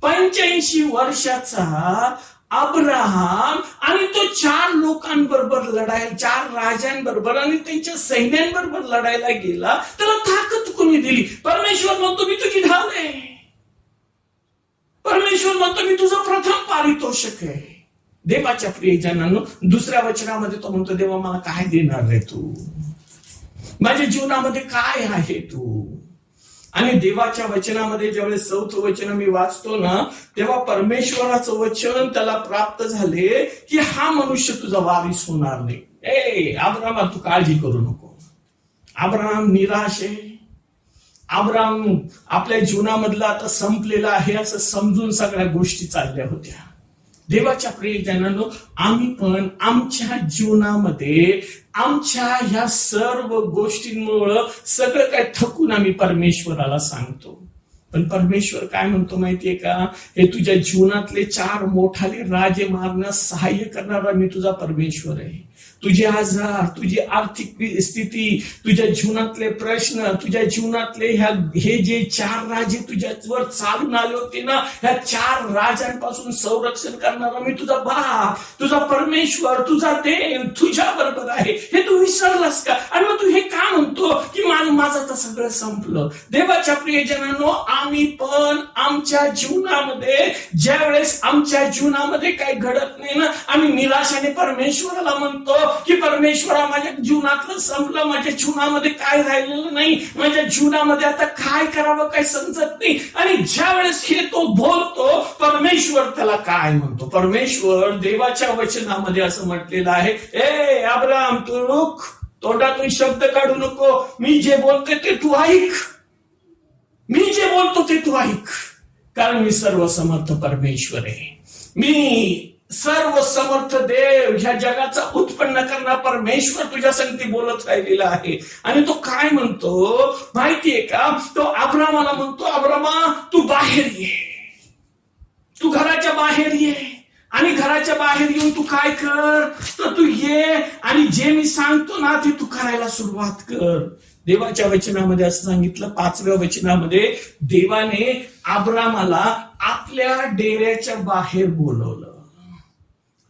85 वर्षाचा अब्राहम आणि तो 4 लोकांबरोबर लढायला, 4 राजांबरोबर आणि त्यांच्या सैन्यांबरोबर लढायला गेला. त्याला ताकद कोणी दिली? परमेश्वर म्हणतो मी तुझी ढाल आहे. परमेश्वर म्हणतो मी तुझं प्रथम पारितोषिक आहे. देवाच्या प्रियजनांनो, दुसऱ्या वचनामध्ये तो म्हणतो, देवा मला काय देणार रे तू? माझ्या जीवनामध्ये काय आहे तू? आणि देवाच्या वचनामध्ये ज्यावेळेस 4थं वचन मी वाचतो ना, तेव्हा परमेश्वराचं वचन त्याला प्राप्त झाले की हा मनुष्य तुझा वारीस होणार नाही. अब्रामा, तू काळजी करू नको. अब्राम निराश आहे. अब्राम आपल्या जीवनामधला आता संपलेला आहे असं समजून सगळ्या गोष्टी चालल्या होत्या. देवाच्या प्रियजनांनो, आम्ही पण आमच्या जीवनामध्ये आमच्या ह्या सर्व गोष्टींमुळं सगळं काय थकून आम्ही परमेश्वराला सांगतो. पण परमेश्वर काय म्हणतो माहितीये का? हे तुझ्या जीवनातले 4 मोठाले राजे मारण्यास सहाय्य करणारा मी तुझा परमेश्वर आहे. तुझे आजार, तुझी आर्थिक स्थिती, तुझ्या जीवनातले प्रश्न, तुझ्या जीवनातले हे जे 4 राजे तुझ्यावर चालून आले होते ना, ह्या 4 राजांपासून संरक्षण करणारा मी तुझा बाप, तुझा परमेश्वर, तुझा देव तुझ्या बरोबर आहे. हे तू विसरलास का? आणि मग तू हे का म्हणतो की माझं तर सगळं संपलं? देवाच्या प्रियजनांनो, आम्ही पण आमच्या जीवनामध्ये ज्यावेळेस आमच्या जीवनामध्ये काही घडत नाही ना, आम्ही निराशाने परमेश्वराला म्हणतो की परमेश्वरा माझ्या जीवनातलं संपलं, माझ्या जीवनामध्ये काय राहिलेलं नाही, माझ्या जीवनामध्ये आता काय करावं काय समजत नाही. आणि ज्या वेळेस हे तो बोलतो, परमेश्वर त्याला काय म्हणतो? परमेश्वर देवाच्या वचनामध्ये असं म्हटलेलं आहे, ए अब्राम तू रुख, तोंडातून शब्द काढू नको, मी जे बोलते ते तू ऐक, मी जे बोलतो ते तू ऐक, कारण मी सर्वसमर्थ परमेश्वर आहे, मी सर्व समर्थ देव, ह्या जगाचा उत्पन्न करणारा परमेश्वर तुझ्या संगती बोलत राहिलेला आहे. आणि तो काय म्हणतो माहितीये का? तो अब्रामाला म्हणतो, अब्रामा तू बाहेर ये, तू घराच्या बाहेर ये, आणि घराच्या बाहेर येऊन तू काय कर, तर तू ये आणि जे मी सांगतो ना ते तू करायला सुरुवात कर. देवाच्या वचनामध्ये असं सांगितलं, 5व्या वचनामध्ये देवाने अब्रामाला आपल्या डेऱ्याच्या बाहेर बोलवलं,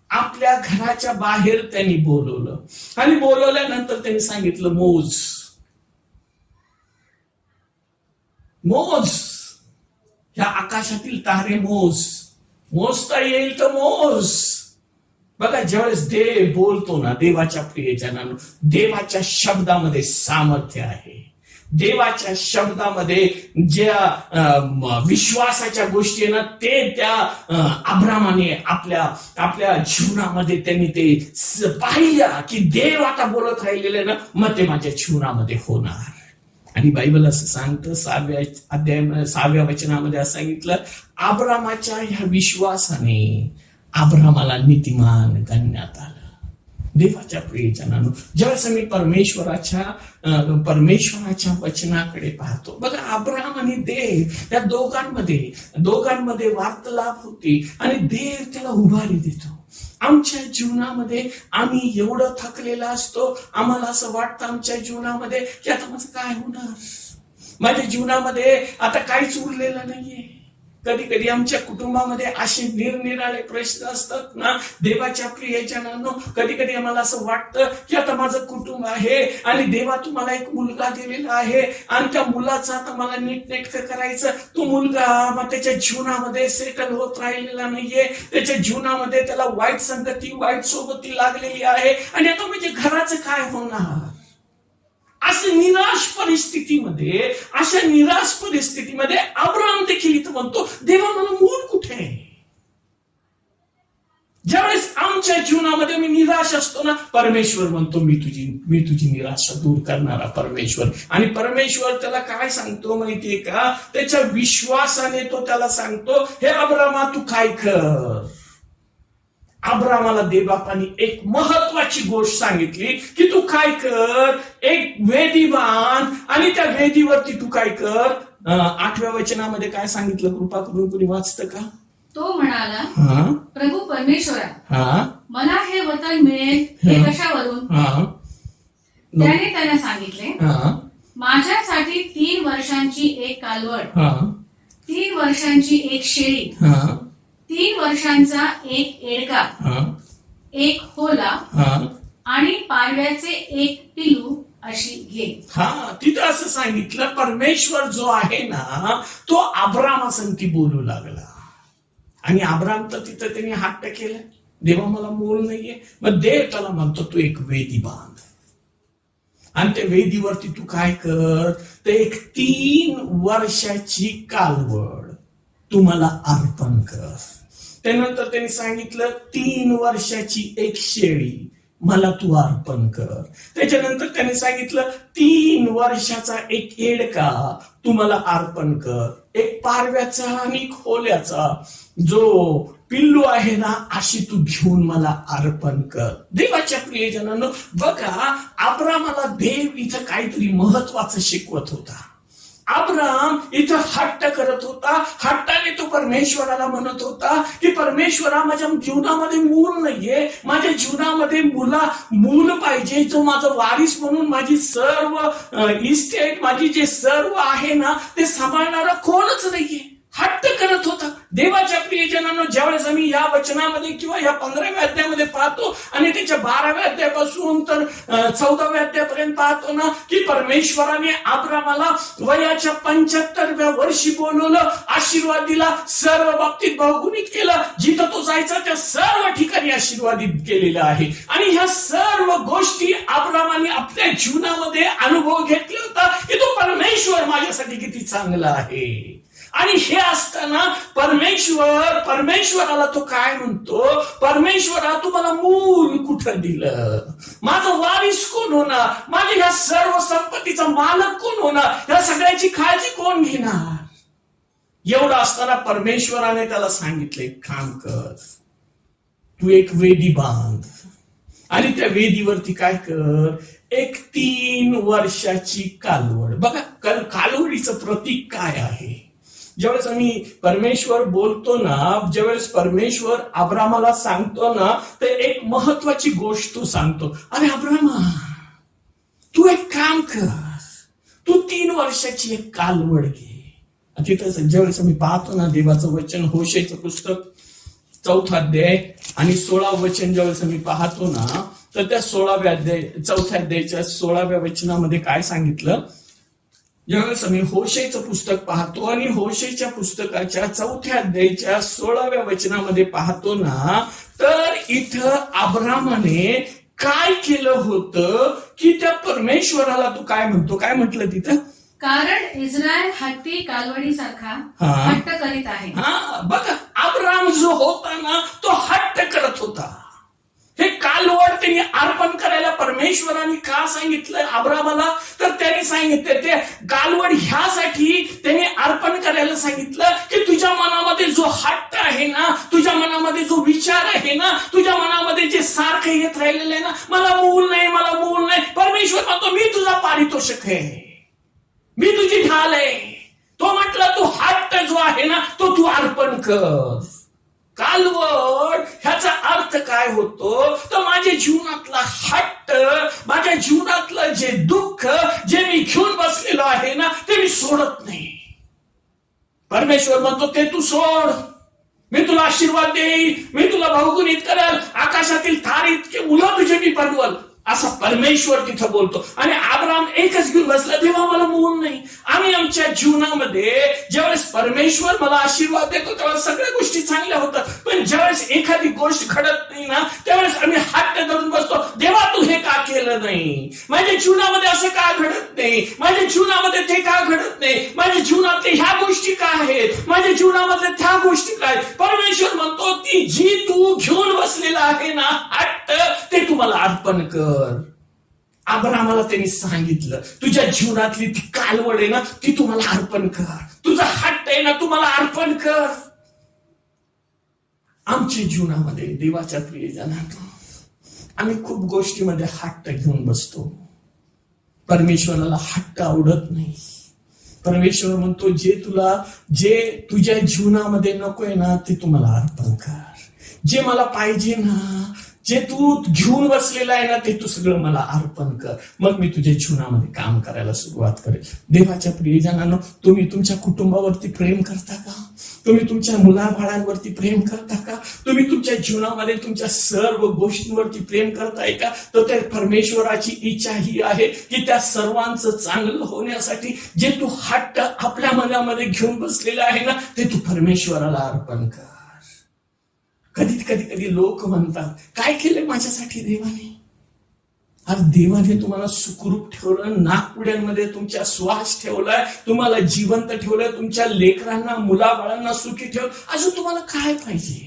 आपल्या घराच्या बाहेर त्यांनी बोलवलं, आणि बोलवल्यानंतर त्यांनी सांगितलं मोज, मोज, ह्या आकाशातील तारे मोज, मोजता येईल तर मोज. बघा ज्यावेळेस देव बोलतो ना, देवाच्या प्रियजनांनो, देवाच्या शब्दामध्ये सामर्थ्य आहे. देवाच्या शब्दामध्ये ज्या विश्वासाच्या गोष्टी ना, ते त्या अब्रामाने आपल्या जीवनामध्ये त्यांनी ते पाहिल्या की देव आता बोलत राहिलेले ना, मग ते माझ्या जीवनामध्ये होणार. आणि बायबल असं सांगतं 6व्या अध्यायामध्ये 6व्या वचनामध्ये असं सांगितलं, अब्रामाच्या ह्या विश्वासाने अब्रामाला नीतिमान गणण्यात आलं. देवाच्या प्रियजनांनो, ज्यावेळेस मी परमेश्वराच्या वचनाकडे पाहतो, बघा अब्राम आणि देव या दोघांमध्ये वार्तालाप होती आणि देव त्याला उभारी देतो. आमच्या जीवनामध्ये आम्ही एवढं थकलेला असतो, आम्हाला असं वाटतं आमच्या जीवनामध्ये की आता माझं काय होणार, माझ्या जीवनामध्ये आता काहीच उरलेलं नाहीये. कधी कधी आमच्या कुटुंबामध्ये असे निरनिराळे प्रश्न असतात ना, देवाच्या प्रियजनांनो, कधी कधी आम्हाला असं वाटतं की आता माझं कुटुंब आहे आणि देवा तुम्हाला एक मुलगा दिलेला आहे आणि त्या मुलाचं आता मला नीटनेटकं करायचं. तो मुलगा मग त्याच्या जीवनामध्ये सेटल होत राहिलेला नाहीये, त्याच्या जीवनामध्ये त्याला वाईट संगती, वाईट सोबती लागलेली आहे आणि आता म्हणजे घराचं काय होणार. अशा निराश परिस्थितीमध्ये अब्राम देखील इथं म्हणतो, देवा मला मूल कुठे आहे. ज्यावेळेस आमच्या जीवनामध्ये मी निराश असतो ना, परमेश्वर म्हणतो मी तुझी निराशा दूर करणारा परमेश्वर. आणि परमेश्वर त्याला काय सांगतो माहितीये का? त्याच्या विश्वासाने तो त्याला सांगतो, हे अब्रामा तू काय कर. अब्रामाला देवबापाने एक महत्वाची गोष्ट सांगितली की तू काय कर, एक वेदी बांध आणि त्या वेदीवरती तू काय कर. 8व्या वचनामध्ये काय सांगितलं, कृपा करून कुणी वाचतं का? तो म्हणाला, प्रभू परमेश्वरा, मला हे वतन मिळेल हे कशावरून? त्याने त्यांना सांगितले, माझ्यासाठी 3 वर्षांची एक कालवड, 3 वर्षांची एक शेळी, 3 वर्षांचा एक एडका, एक होला आणि पारव्याचे एक पिलू अशी घे. तिथं असं सांगितलं, परमेश्वर जो आहे ना तो अब्रामासंगती बोलू लागला. आणि अब्राम तर तिथं त्यांनी हट्ट केलं, देवा मला मूल नाहीये. मग देव त्याला म्हणतो तू एक वेदी बांध आणि त्या वेदीवरती तू काय कर, तर एक 3 वर्षाची कालवड तू मला अर्पण कर. त्यानंतर त्यांनी सांगितलं 3 वर्षाची एक शेळी मला तू अर्पण कर. त्याच्यानंतर त्यांनी सांगितलं 3 वर्षाचा एक एडका तू मला अर्पण कर. एक पारव्याचा आणि एक होल्याचा जो पिल्लू आहे ना, अशी तू घेऊन मला अर्पण कर. देवाच्या प्रियजनांनो, बघा अब्रामाला देव इथं काहीतरी महत्वाचं शिकवत होता. अब्राम इथं हट्ट करत होता, हट्टाने तो परमेश्वराला म्हणत होता की परमेश्वरा माझ्या जीवनामध्ये मूल नाहीये, माझ्या जीवनामध्ये मूल पाहिजे, जो माझा वारीस म्हणून माझी सर्व इस्टेट, माझी जे सर्व आहे ना ते सांभाळणारा कोणच नाहीये. हट्ट करत होता. देवाच्या प्रियजनांनो, ज्यावेळेस आम्ही या वचनामध्ये किंवा या 15व्या अध्यायामध्ये पाहतो आणि त्याच्या 12व्या अध्यायापासून तर 14व्या अध्यायापर्यंत पाहतो ना, की परमेश्वराने अब्रामाला वयाच्या 75व्या वर्षी बोलवलं, आशीर्वाद दिला, सर्व बाबतीत बहुगुणित केलं. जिथं तो जायचा त्या सर्व ठिकाणी आशीर्वादित केलेलं आहे. आणि ह्या सर्व गोष्टी अब्रामाने आपल्या जीवनामध्ये अनुभव घेतला होता की तो परमेश्वर माझ्यासाठी किती चांगला आहे. आणि हे असताना परमेश्वराला तो काय म्हणतो, परमेश्वरा तू मला मूल कुठं दिलं, माझं वारिस कोण होणार, माझ्या ह्या सर्व संपत्तीचा मालक कोण होणार, या सगळ्याची काळजी कोण घेणार. एवढं असताना परमेश्वराने त्याला सांगितले, काम कर, तू एक वेदी बांध आणि त्या वेदीवरती काय कर, एक 3 वर्षाची कालवड. बघा, कालवडीचं प्रतीक काय आहे. ज्यावेळेस आम्ही परमेश्वर बोलतो ना, ज्यावेळेस परमेश्वर अब्रामाला सांगतो ना, तर एक महत्वाची गोष्ट तो सांगतो. अरे अब्रामा, तू एक काम कर, तू 3 वर्षाची एक कालवड घे. तिथं ज्यावेळेस आम्ही पाहतो ना, देवाचं वचन होशेचं पुस्तक 4था अध्याय आणि 16 वचन ज्यावेळेस आम्ही पाहतो ना, तर त्या 4थ्या अध्यायाच्या 16व्या वचनामध्ये काय सांगितलं. ज्यावेळेस आम्ही होशेचं पुस्तक पाहतो आणि होशेच्या पुस्तकाच्या 4थ्या अध्यायाच्या 16व्या वचनामध्ये पाहतो ना, तर इथं अब्रामाने काय केलं होतं की त्या परमेश्वराला तू काय म्हणतो, काय म्हटलं तिथं, कारण इस्रायल हत्ती कालवडीसारखा हट्ट करीत आहे. बघा, अब्राम जो होता ना, तो हट्ट करत होता. हे कालवड त्यांनी अर्पण करायला परमेश्वराने का सांगितलं अब्रामाला, तर त्यांनी सांगितलं ते कालवड ह्यासाठी त्यांनी अर्पण करायला सांगितलं की तुझ्या मनामध्ये जो हट्ट आहे ना, तुझ्या मनामध्ये जो विचार आहे ना, तुझ्या मनामध्ये जे सारखं येत राहिलेलं आहे ना, मला मूल नाही, मला मूल नाही, परमेश्वर म्हणतो मी तुझा पारितोषिक आहे, मी तुझी ढाल आहे. तो म्हटलं तू हट्ट जो आहे ना, तो तू अर्पण कर. कालवड ह्याचा अर्थ काय होतो, तर माझ्या जीवनातला हट्ट, माझ्या जीवनातलं जे दुःख जे मी घेऊन बसलेलो आहे ना, ते मी सोडत नाही. परमेश्वर म्हणतो ते तू सोड, मी तुला आशीर्वाद देईन, मी तुला बहुगुणित करेल, आकाशातील तारे इतके मुलं तुझे मी बनवल, असा परमेश्वर तिथं बोलतो. आणि अब्राम एकच घेऊन बसला, देवा मला मूल नाही. आम्ही आमच्या जीवनामध्ये ज्यावेळेस परमेश्वर मला आशीर्वाद देतो तेव्हा सगळ्या गोष्टी चांगल्या होतात, पण ज्यावेळेस एखादी गोष्ट घडत नाही ना, त्यावेळेस आम्ही हट्ट धरून बसतो, देवा तू हे का केलं नाही, माझ्या जीवनामध्ये असं का घडत नाही, माझ्या जीवनामध्ये ते का घडत नाही, माझ्या जीवनातले ह्या गोष्टी काय आहेत, माझ्या जीवनामधल्या त्या गोष्टी काय. परमेश्वर म्हणतो ती जी तू घेऊन बसलेला आहे ना हट्ट, ते तुम्हाला अर्पण कर. अब्रामाला त्यांनी सांगितलं, तुझ्या जीवनातली ती कालवड आहे ना, ती तुम्हाला अर्पण कर, तुझा हट्ट आहे ना, तुम्हाला अर्पण कर. आमच्या जीवनामध्ये देवाच्या प्रियजनांनो, आम्ही खूप गोष्टीमध्ये हट्ट घेऊन बसतो. परमेश्वराला हट्ट आवडत नाही. परमेश्वर म्हणतो जे तुझ्या जीवनामध्ये नकोय ना, ते तुम्हाला अर्पण कर. जे मला पाहिजे ना, जे तू घेऊन बसलेला आहे ना, ते तू सगळं मला अर्पण कर, मग मी तुझ्या जीवनामध्ये काम करायला सुरुवात करेल. देवाच्या प्रियजनांनो, तुम्ही तुमच्या कुटुंबावरती प्रेम करता का? तुम्ही तुमच्या मुलाबाळांवरती प्रेम करता का? तुम्ही तुमच्या जीवनामध्ये तुमच्या सर्व गोष्टींवरती प्रेम करताय का? तर त्या परमेश्वराची इच्छा ही आहे की त्या सर्वांचं चांगलं होण्यासाठी जे तू हट्ट आपल्या मनामध्ये घेऊन बसलेला आहे ना, ते तू परमेश्वराला अर्पण कर. कधी लोक म्हणतात, काय केलंय माझ्यासाठी देवाने? आज देवाने तुम्हाला सुखरूप ठेवलं, नाकपुड्यांमध्ये तुमच्या श्वास ठेवलाय, तुम्हाला जिवंत ठेवलंय, तुमच्या लेकरांना मुलाबाळांना सुखी ठेव. अजून तुम्हाला काय पाहिजे?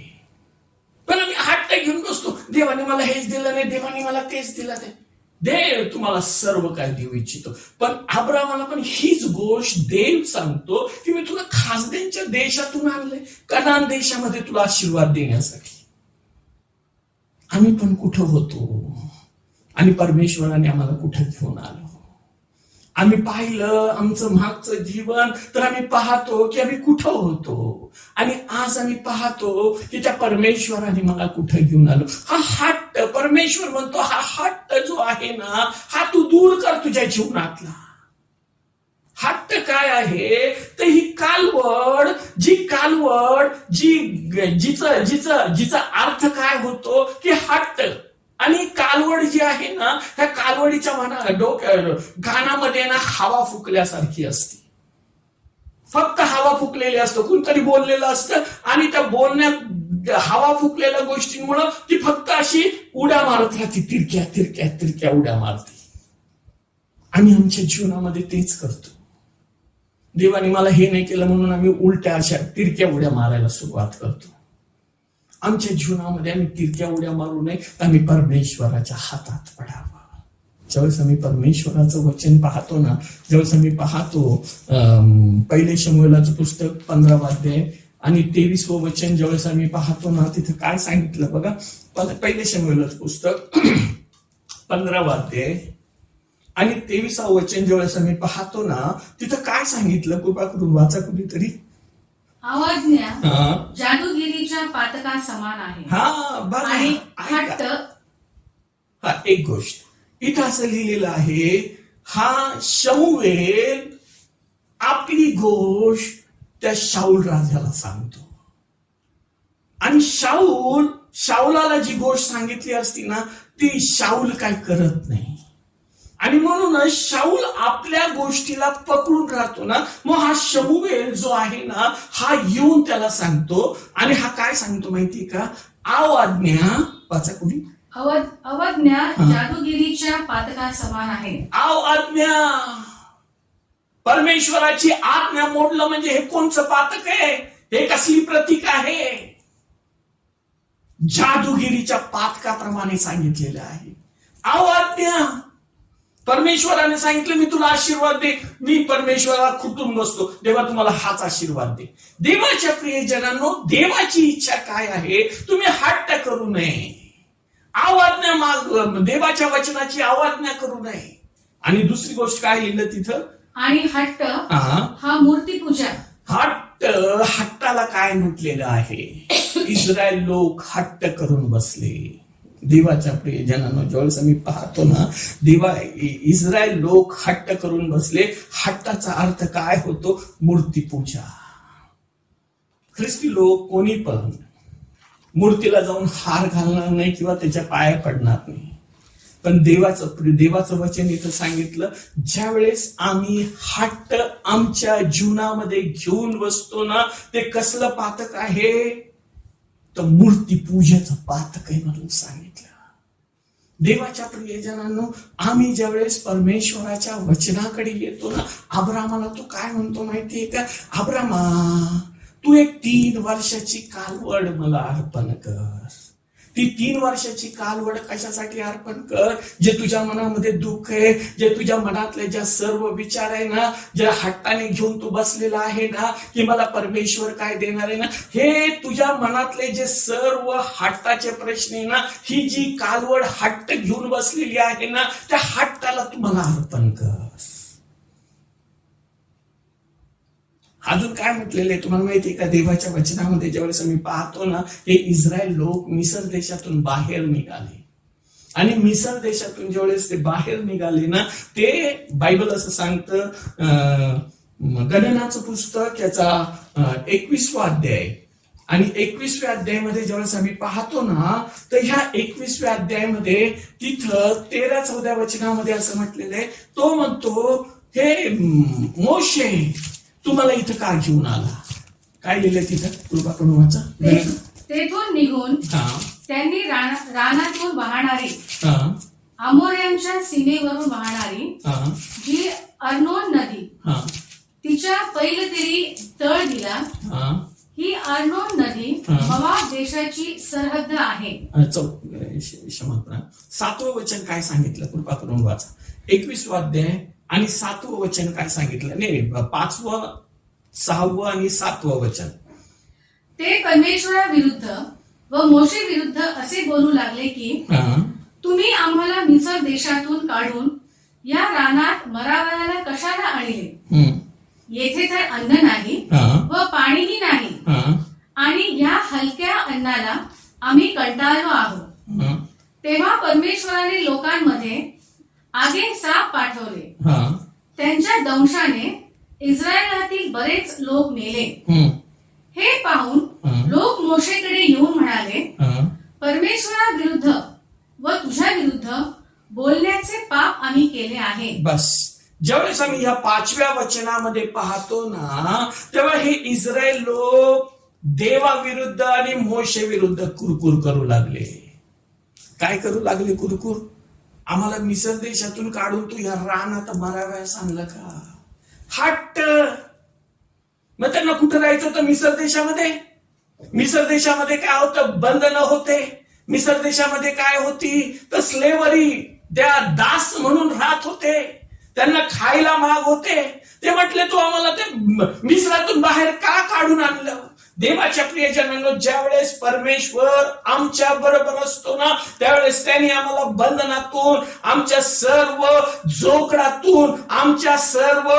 पण आम्ही हट्ट घेऊन बसतो, देवाने मला हेच दिलं नाही, देवाने मला तेच दिलं नाही. देव तुम्हाला सर्व काय देऊ इच्छितो. पण अब्रामाला पण हीच गोष्ट देव सांगतो की मी तुला खासद्यांच्या देशातून आणले, कनान देशामध्ये तुला आशीर्वाद देण्यासाठी. आम्ही पण कुठं होतो आणि परमेश्वराने आम्हाला कुठं घेऊन आलो. आम्ही पाहिलं आमचं मागचं जीवन, तर आम्ही पाहतो की आम्ही कुठं होतो, आणि आज आम्ही पाहतो की त्या परमेश्वराने मला कुठं घेऊन आलो. हा हट्ट, परमेश्वर म्हणतो हा हट्ट जो आहे ना, हा तू दूर कर तुझ्या जीवनातला. हट्ट काय आहे तर ही कालवड जिचा अर्थ काय होतो की हट्ट. आणि कालवड जी आहे ना त्या कालवडीच्या कानामध्ये ना हवा फुकल्यासारखी असते. फक्त हवा फुकलेली असतं, कोणतरी बोललेलं असतं आणि त्या बोलण्यात हवा फुकलेल्या गोष्टींमुळं ती फक्त अशी उड्या मारत राहते, तिरक्या तिरक्या तिरक्या उड्या मारते. आम्ही आमच्या जीवनामध्ये तेच करतो. देवाने मला हे नाही केलं म्हणून आम्ही उलट्या अशा तिरक्या उड्या मारायला सुरुवात करतो. आमच्या जीवनामध्ये आम्ही तिरक्या उड्या मारू नये, आम्ही परमेश्वराच्या हातात पडावं. ज्यावेळेस आम्ही परमेश्वराचं वचन पाहतो ना, ज्यावेळेस आम्ही पाहतो पहिले शमूएलाचं पुस्तक 15वा अध्याय आणि 23वं वचन ज्यावेळेस आम्ही पाहतो ना, तिथं काय सांगितलं बघा. पहिले शमूएलाचं पुस्तक 15वा अध्याय आणि 23वं वचन ज्यावेळेस आम्ही पाहतो ना, तिथं काय सांगितलं, कृपा करून वाचा कुणीतरी. अवज्ञा जादूगिरीच्या पातका समान आहे. हा बरं. आणि हट्ट हा एक गोष्ट इथं असं लिहिलेलं आहे, हा शमूएल आपली गोष्ट त्या शाऊल राजाला सांगतो. आणि शाऊलाला जी गोष्ट सांगितली असती ना ती शाऊल काय करत नाही. आणि म्हणूनच शाऊल आपल्या गोष्टीला पकडून राहतो ना. मग हा शमूएल जो आहे ना हा येऊन त्याला सांगतो. आणि हा काय सांगतो माहिती का, अवज्ञा वाचा कुणी. अवज्ञा जादूगिरीच्या पातका समान आहे. अवज्ञा परमेश्वराची आज्ञा मोडलं म्हणजे हे कोणचं पातक आहे, हे कसली प्रतीक आहे. जादूगिरीच्या पातकाप्रमाणे सांगितलेलं आहे. अवज्ञा परमेश्वराने सांगितलं मी तुला आशीर्वाद दे, मी परमेश्वराला खुटून बसतो, देवा तुम्हाला हाच आशीर्वाद दे. देवाच्या प्रियजनांनो, देवाची इच्छा काय आहे, तुम्ही हट्ट करू नये, देवाच्या वचनाची अवज्ञा करू नये. आणि दुसरी गोष्ट काय लिहिलं तिथं, आणि हट्ट हा मूर्तीपूजा. हट्टाला काय म्हटलेलं आहे, इस्रायल लोक हट्ट करून बसले. देवाच्या प्रियजनांनो, ज्यावेळेस आम्ही पाहतो ना इस्रायल लोक हट्ट करून बसले. हट्टाचा अर्थ काय होतो, मूर्तीपूजा. ख्रिस्ती लोक कोणी पण मूर्तीला जाऊन हार घालणार नाही किंवा त्याच्या पाया पडणार नाही. पण देवाचं वचन इथं सांगितलं, ज्या वेळेस आम्ही हट्ट आमच्या जीवनामध्ये घेऊन बसतो ना, ते कसलं पातक आहे, तर मूर्तीपूजेचं पातक आहे म्हणून सांगितलं. देवाच्या प्रियजनांनो, आम्ही ज्यावेळेस परमेश्वराच्या वचनाकडे येतो ना, अब्रामाला तो काय म्हणतो माहितीये का, अब्रामा तू एक 3 वर्षाची कालवड मला अर्पण कर. ती 3 वर्षाची कालवड कशासाठी अर्पण कर, जे तुझ्या मनामध्ये दुःख आहे, जे तुझ्या मनातले ज्या सर्व विचार आहे ना, ज्या हट्टाने घेऊन तू बसलेला आहे ना, की मला परमेश्वर काय देणार आहे ना, हे तुझ्या मनातले जे सर्व हट्टाचे प्रश्न आहे ना, ही जी कालवड हट्ट घेऊन बसलेली आहे ना, त्या हट्टाला तू मला अर्पण कर. अजून काय म्हटलेलं आहे तुम्हाला माहिती आहे का, देवाच्या वचनामध्ये ज्यावेळेस आम्ही पाहतो ना, हे इस्रायल लोक मिसर देशातून बाहेर निघाले. आणि मिसर देशातून ज्यावेळेस ते बाहेर निघाले ना, ते बायबल असं सांगतं, गणनाचं पुस्तक याचा 21वा अध्याय आणि 21व्या अध्यायामध्ये ज्यावेळेस आम्ही पाहतो ना, तर ह्या 21व्या अध्यायामध्ये तिथं 13-14 वचनामध्ये असं म्हटलेलं आहे, तो म्हणतो, हे मोशे तुम्हाला इथं का घेऊन आला. काय लिहिलं तिथं, कृपा करून वाचा. तेथून निघून त्यांनी रानातून वाहणारी, अमोऱ्यांच्या सीमेवरून वाहणारी जी अर्नोन नदी, तिच्या पैलतीरी तळ दिला. ही अर्नोन नदी मोआब देशाची सरहद्द आहे. 7वं वचन काय सांगितलं, कृपा करून वाचा. 21वा अध्याय आणि 7वं वचन काय सांगितलं, नाही 5वं 6वं आणि 7वं वचन. ते परमेश्वराविरुद्ध व मोशे विरुद्ध असे बोलू लागले की, तुम्ही आम्हाला मिसर देशातून काढून या रानात मरावयाला कशाला आणले. येथे तर अन्न नाही व पाणीही नाही, आणि या हलक्या अन्नाला आम्ही कंटाळलो आहोत. तेव्हा परमेश्वराने लोकांमध्ये आगे साप पाठवले, त्यांच्या दंशाने इस्रायलातील बरेच लोक मेले. हं, हे पाहून हं. लोक मोशेकडे येऊन म्हणाले, हं. परमेश्वराविरुद्ध व तुझ्या विरुद्ध बोलण्याचे पाप आम्ही केले आहे. बस ज्यावेळेस आम्ही ह्या 5व्या वचनामध्ये पाहतो ना, तेव्हा हे इस्रायल लोक देवाविरुद्ध आणि मोशे विरुद्ध कुरकुर करू लागले. काय करू लागले कुरकुर? आम्हाला मिसर देशातून काढून तू या रानात मराव्यास आणलं का? हट्ट. मग त्यांना कुठं राहायचं होतं मिसर देशामध्ये? मिसर देशामध्ये काय होतं? बंधनं होते. मिसर देशामध्ये काय होती? तर स्लेवरी, त्या दास म्हणून राहत होते. त्यांना खायला माग होते. ते म्हटले तू आम्हाला ते मिस्रातून बाहेर का काढून आणलं? देवाच्या प्रियजनांनो, ज्या वेळेस परमेश्वर आमच्या बरोबर असतो ना, त्यावेळेस त्यांनी आम्हाला बंधनातून, आमच्या सर्व जोखडातून, आमच्या सर्व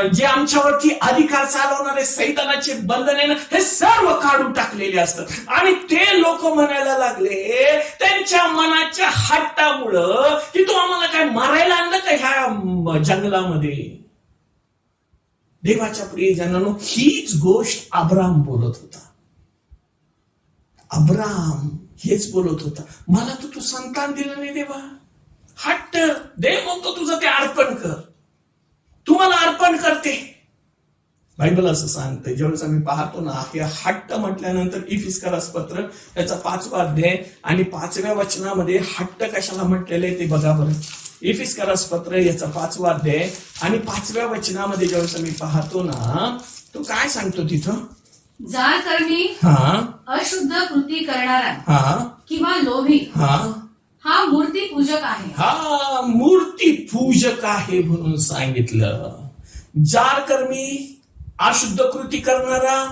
जे आमच्यावरती अधिकार चालवणारे सैतानाचे बंधने ना, हे सर्व काढून टाकलेले असतात. आणि ते लोक म्हणायला लागले त्यांच्या मनाच्या हट्टामुळं की तू आम्हाला काय मारायला आणलं का ह्या जंगलामध्ये? देवाच्या प्रियजनांनो, हीच गोष्ट अब्राम बोलत होता. अब्राम हेच बोलत होता, मला तू संतान दिलं नाही देवा. हट्ट. देव म्हणतो तुझं ते अर्पण कर, तुम्हाला अर्पण करते. बायबल असं सांगते. ज्यावेळेस आम्ही पाहतो ना, हे हट्ट म्हटल्यानंतर इफिस्करास पत्र याचा 5वा अध्याय आणि 5व्या वचनामध्ये हट्ट कशाला म्हटलेलं आहे ते बघा बरं. इफिस्करास पत्र याचा 5वा अध्याय आणि 5व्या वचनामध्ये ज्यावेळेस आम्ही पाहतो ना, तो काय सांगतो तिथं? जाळ कर्मी, अशुद्ध कृती करणारा किंवा लोभी हा मूर्ती पूजक आहे. हा मूर्ती पूजक आहे म्हणून सांगितलं. जारकर्मी, अशुद्ध कृती करणारा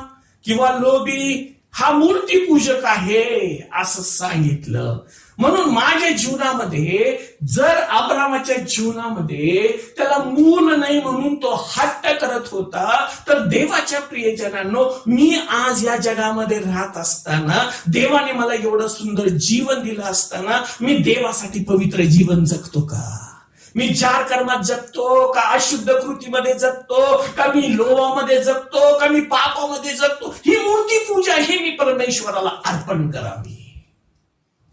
किंवा लोभी हा मूर्ती पूजक आहे असं सांगितलं. म्हणून माझ्या जीवनामध्ये, जर अब्रामाच्या जीवनामध्ये त्याला मूल नाही म्हणून तो हट्ट करत होता, तर देवाच्या प्रियजनांनो, मी आज या जगामध्ये राहत असताना, देवाने मला एवढं सुंदर जीवन दिलं असताना, मी देवासाठी पवित्र जीवन जगतो का? मी जार कर्मात जगतो का? अशुद्ध कृतीमध्ये जगतो का? मी लोभामध्ये जगतो का? मी पापामध्ये जगतो? ही मूर्ती पूजा हे मी परमेश्वराला अर्पण करावी.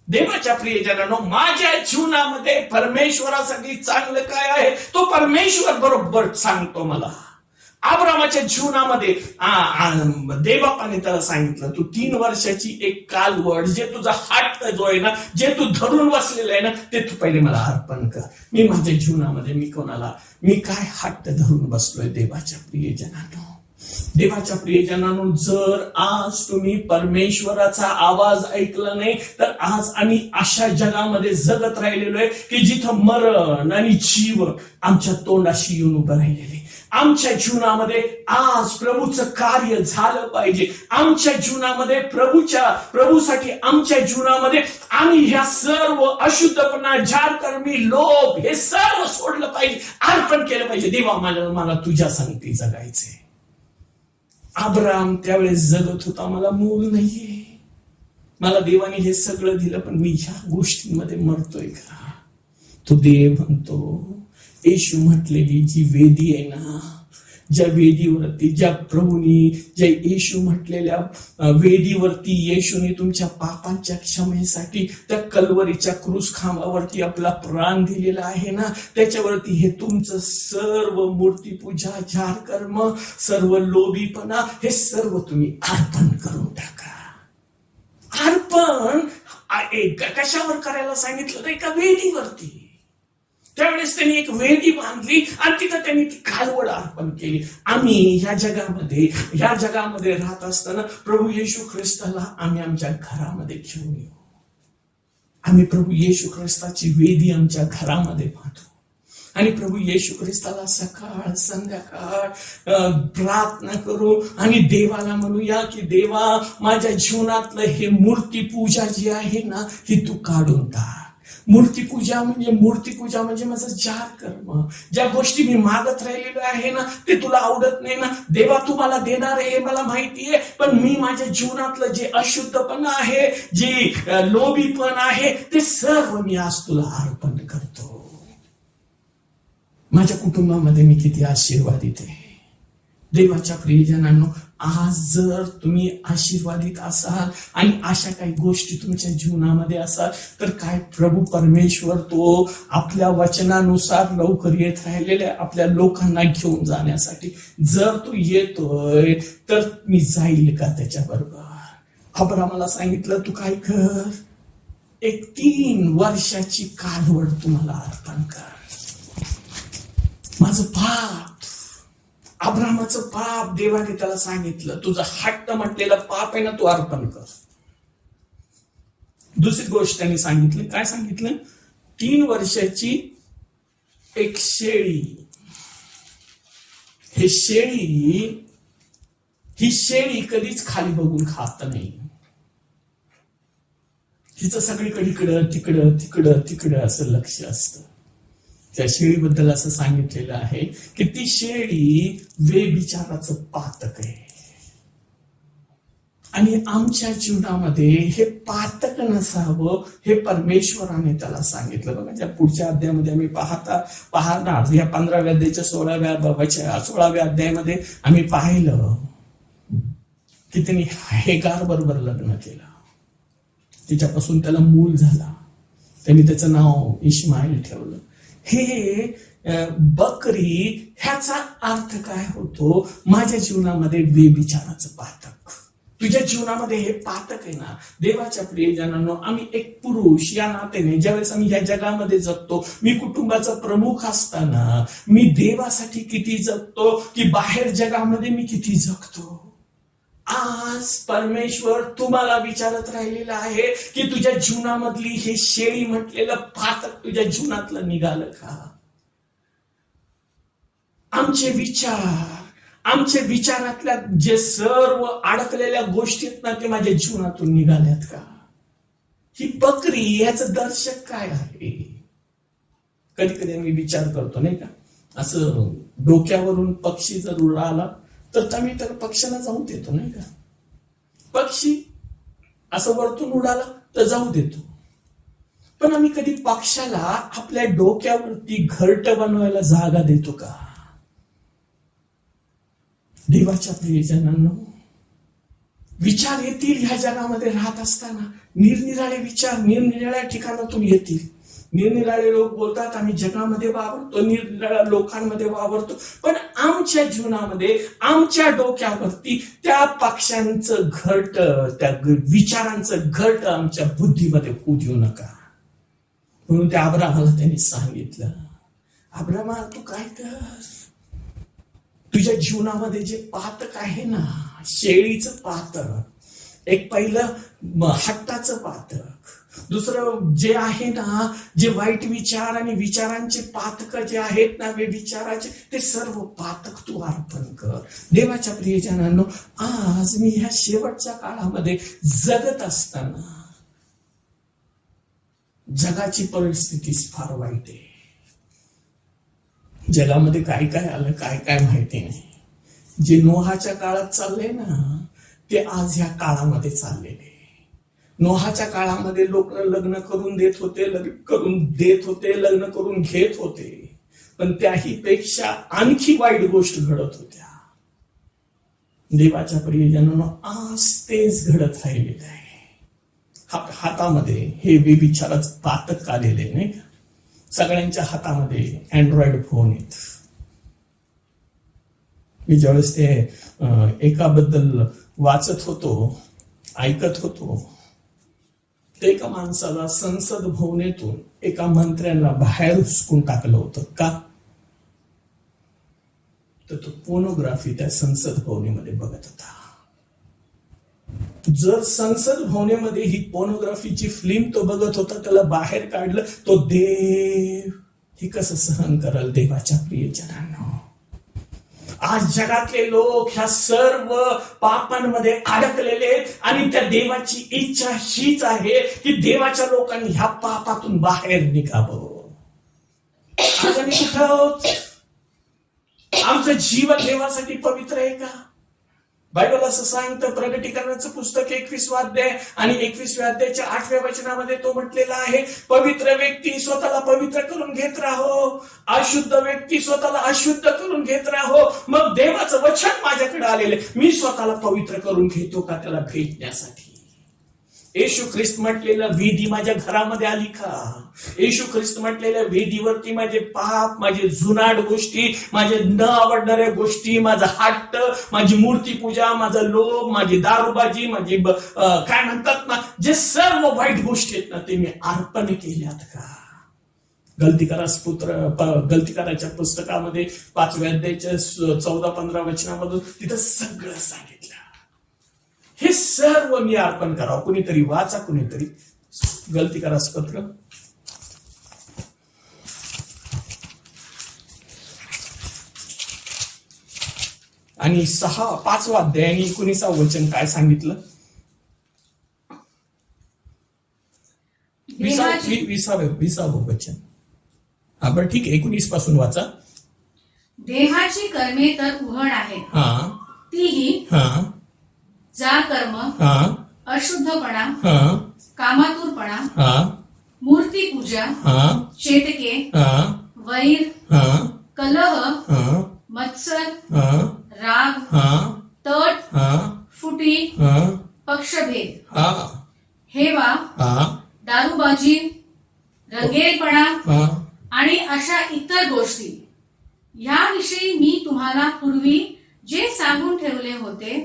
देवाच्या प्रियजनांनो, माझ्या जीवनामध्ये परमेश्वरासाठी चांगलं काय आहे तो परमेश्वर बरोबर सांगतो मला. अब्रामाच्या जीवनामध्ये देवबापाने त्याला सांगितलं, तू 3 वर्षाची एक कालवड, जे तुझा हट्ट जो आहे ना, जे तू धरून बसलेलं आहे ना, ते तू पहिले मला अर्पण कर. मी माझ्या जीवनामध्ये मी काय हट्ट धरून बसलोय? देवाच्या प्रियजनांनो, देवाच्या प्रियजनांनो, जर आज तुम्ही परमेश्वराचा आवाज ऐकला नाही, तर आज आम्ही अशा जगामध्ये जगत राहिलेलो आहे की जिथं मरण आणि जीव आमच्या तोंडाशी येऊन उभं राहिलेले. आमच्या जीवनामध्ये आज प्रभूचं कार्य झालं पाहिजे. आमच्या जीवनामध्ये प्रभूसाठी आमच्या जीवनामध्ये आम्ही ह्या सर्व अशुद्धपणा, जारकर्मी, लोभ हे सर्व सोडलं पाहिजे, अर्पण केलं पाहिजे. देवा, मला तुझ्या संगती जगायचंय. अब्राम त्यावेळेस जगत होता, मला मूल नाहीये, मला देवाने हे सगळं दिलं, पण मी ह्या गोष्टींमध्ये मरतोय का? तो देव म्हणतो, येशू म्हटलेली जी वेदी आहे ना, ज्या वेदीवरती, ज्या प्रभूनी, ज्या येशू म्हटलेल्या वेदीवरती येशूने तुमच्या पापांच्या क्षमेसाठी त्या कल्वरीच्या क्रूस खांबावरती आपला प्राण दिलेला आहे ना, त्याच्यावरती हे तुमचं सर्व मूर्तीपूजा, जारकर्म, सर्व लोभीपणा हे सर्व तुम्ही अर्पण करून टाका. अर्पण कशावर करायला सांगितलं? तर एका वेदीवरती. त्यावेळेस त्यांनी एक वेदी बांधली आणि तिथं त्यांनी ती कालवड अर्पण केली. आम्ही ह्या जगामध्ये राहत असताना प्रभू येशू ख्रिस्ताला आम्ही आमच्या घरामध्ये घेऊन येऊ. आम्ही प्रभू येशू ख्रिस्ताची वेदी आमच्या घरामध्ये बांधू आणि प्रभू येशू ख्रिस्ताला सकाळ संध्याकाळ प्रार्थना करू आणि देवाला म्हणूया की देवा, माझ्या जीवनातलं हे मूर्तीपूजा जी आहे ना, ही तू काढून टाक. मूर्तीपूजा म्हणजे माझं जारकर्म, ज्या गोष्टी मी मागत राहिलेलो आहे ना, ते तुला आवडत नाही ना देवा, तू मला देणार आहे हे मला माहिती आहे, पण मी माझ्या जीवनातलं जे अशुद्धपणा आहे, जे लोभीपण आहे, ते सर्व मी आज तुला अर्पण करतो. माझ्या कुटुंबामध्ये मी किती आशीर्वादित आहे. देवाच्या प्रियजनांनो, आज जर तुम्ही आशीर्वादित असाल आणि अशा काही गोष्टी तुमच्या जीवनामध्ये असाल, तर काय प्रभू परमेश्वर तो आपल्या वचनानुसार लवकर येत राहिलेल्या आपल्या लोकांना घेऊन जाण्यासाठी. जर तो येतोय तर मी जाईल का त्याच्याबरोबर? अब्रामाला सांगितलं, तू काय कर, एक 3 वर्षाची कालवड तुम्हाला अर्पण कर. माझं पाप, अब्रामाचं पाप देवाने त्याला सांगितलं, तुझं हट्ट म्हटलेलं पाप आहे ना, तू अर्पण कर. दुसरी गोष्ट त्यांनी सांगितली, काय सांगितलं? 3 वर्षाची एक शेळी. ही शेळी कधीच खाली बघून खात नाही. हिचं सगळीकडे तिकडं असं लक्ष असतं. त्या शेळीबद्दल असं सांगितलेलं आहे की ती शेळी व्यभिचाराचं पातक आहे. आणि आमच्या जीवनामध्ये हे पातक नसावं हे परमेश्वराने त्याला सांगितलं. बघा, त्या पुढच्या अध्यायामध्ये आम्ही पाहणार, या 15व्या अध्यायाच्या 16व्या अध्यायामध्ये आम्ही पाहिलं की त्यांनी हेगार बरोबर लग्न केलं, तिच्यापासून त्याला मूल झाला, त्यांनी त्याचं नाव इश्माईल ठेवलं. हे बकरी, ह्याचा अर्थ काय होतो? माझ्या जीवनामध्ये व्यभिचाराचं पातक, तुझ्या जीवनामध्ये हे पातक आहे ना. देवाच्या प्रियजनांनो, आम्ही एक पुरुष या नात्याने ज्यावेळेस आम्ही या जगामध्ये जगतो, मी कुटुंबाचा प्रमुख असताना मी देवासाठी किती जगतो की बाहेर जगामध्ये मी किती जगतो. आज परमेश्वर तुम्हाला विचारत राहिलेला आहे की तुझ्या जीवनामधली हे शेळी म्हटलेलं पातक तुझ्या जीवनातलं निघालं का? आमचे विचारातल्या जे सर्व अडकलेल्या गोष्टी आहेत ना, ते माझ्या जीवनातून निघाल्यात का? ही बकरी ह्याचं दर्शक काय आहे? कधी कधी आम्ही विचार करतो नाही का, असं डोक्यावरून पक्षी जर उडाला तर आम्ही त्या पक्षाला जाऊ देतो नाही का. पक्षी असं वरतून उडाला तर जाऊ देतो, पण आम्ही कधी पक्षाला आपल्या डोक्यावरती घरटं बनवायला जागा देतो का? देवाच्या प्रियजनांनो, विचार येतील ह्या जगामध्ये राहत असताना. निरनिराळे विचार निरनिराळ्या ठिकाणातून येतील. निरनिराळे लोक बोलतात आम्ही जगामध्ये वावरतो, निरनिराळ्या लोकांमध्ये वावरतो, पण आमच्या जीवनामध्ये, आमच्या डोक्यावरती त्या पक्ष्यांचं घरट, त्या विचारांचं घरट आमच्या बुद्धीमध्ये होऊ देऊ नका. म्हणून त्या अब्रामाला त्यांनी सांगितलं, अब्रामा तू काय कर, तुझ्या जीवनामध्ये जे पातक आहे ना, शेळीचं पातक, एक पहिलं हट्टाचं पातक, दुसरं जे आहे ना, जे वाईट विचार आणि विचारांचे पातक जे आहेत ना, विचाराचे, ते सर्व पातक तू अर्पण कर. देवाच्या प्रियजनांनो, आज मी ह्या शेवटच्या काळामध्ये जगत असताना जगाची परिस्थिती फार वाईट आहे. जगामध्ये काय काय आलं काय माहिती नाही. जे नोहाच्या काळात चाललंय ना, ते आज ह्या काळामध्ये चाललेले. नोहाच्या काळामध्ये लोक लग्न करून देत होते, लग्न करून घेत होते, पण त्याही पेक्षा आणखी वाईट गोष्ट घडत होत्या. देवाच्या प्रियजनांनो, आज तेच घडत राहिलेलं आहे. हातामध्ये हे व्यभिचाराचं पातक आलेले नाही का. सगळ्यांच्या हातामध्ये अँड्रॉइड फोन आहेत. मी ज्यावेळेस ते एकाबद्दल वाचत होतो, ऐकत होतो, ते एका माणसाला संसद भवनेतून एका मंत्र्यांना बाहेर हुसकून टाकलं होतं. का? तर तो पोर्नोग्राफी त्या संसद भवनेमध्ये बघत होता. जर संसद भवनेमध्ये ही पोर्नोग्राफीची फिल्म तो बघत होता, त्याला बाहेर काढलं, तो देव हे कसं सहन करल? देवाच्या प्रियजनांनो, आज जगातले लोक ह्या सर्व पापांमध्ये अडकलेले आणि त्या देवाची इच्छा हीच आहे की देवाच्या लोकांनी ह्या पापातून बाहेर निघावं. आज आम्ही कुठं आहोत? आमचं जीवन देवासाठी पवित्र आहे का? बायबल असं सांगतं, प्रगटीकरणाचं पुस्तक 21 अध्याय आणि 21 अध्यायाच्या 8व्या वचनामध्ये तो म्हटलेला आहे, पवित्र व्यक्ती स्वतःला पवित्र करून घेत राहो, अशुद्ध व्यक्ती स्वतःला अशुद्ध करून घेत राहो. मग देवाचं वचन माझ्याकडे आलेले, मी स्वतःला पवित्र करून घेतो का त्याला भेटण्यासाठी? येशू ख्रिस्त म्हटलेला वेदी माझ्या घरामध्ये आली का? येशू ख्रिस्त म्हटलेल्या वेदीवरती माझे पाप, माझे जुनाट गोष्टी, माझे न आवडणाऱ्या गोष्टी, माझा हट्ट, माझी मूर्तीपूजा, माझा लोभ, माझी दारूबाजी, माझी काय म्हणतात ना, जे सर्व वाईट गोष्टी आहेत ना, ते मी अर्पण केल्यात का? गलतीकाराच्या पुस्तकामध्ये 5व्या अध्यायाच्या 14-15 वचनामधून तिथं सगळं सांगितलं. हे सर्व मी अर्पण करावं. कुणीतरी वाचा, कुणीतरी गलतीकारास पत्र. आणि 5वा अध्याय आणि 19वा वचन काय सांगितलं? 20वा वचन. आपण ठीक आहे, 19 पासून वाचा. देहाची कर्मे तर उघड आहेत, हा तीही हा जा कर्म, हा अशुद्धपणा, हा कामातुरपणा, हा मूर्तीपूजा, हा चेटके, हा वैर, हा कलह, हा मत्सर, हा राग, हा तट, हा फुटी, हा पक्षभेद, हा हेवा, हा दारूबाजी, रंगेरपणा हा आणि अशा इतर गोष्टी, याविषयी मी तुम्हाला पूर्वी जे सांगून ठेवले होते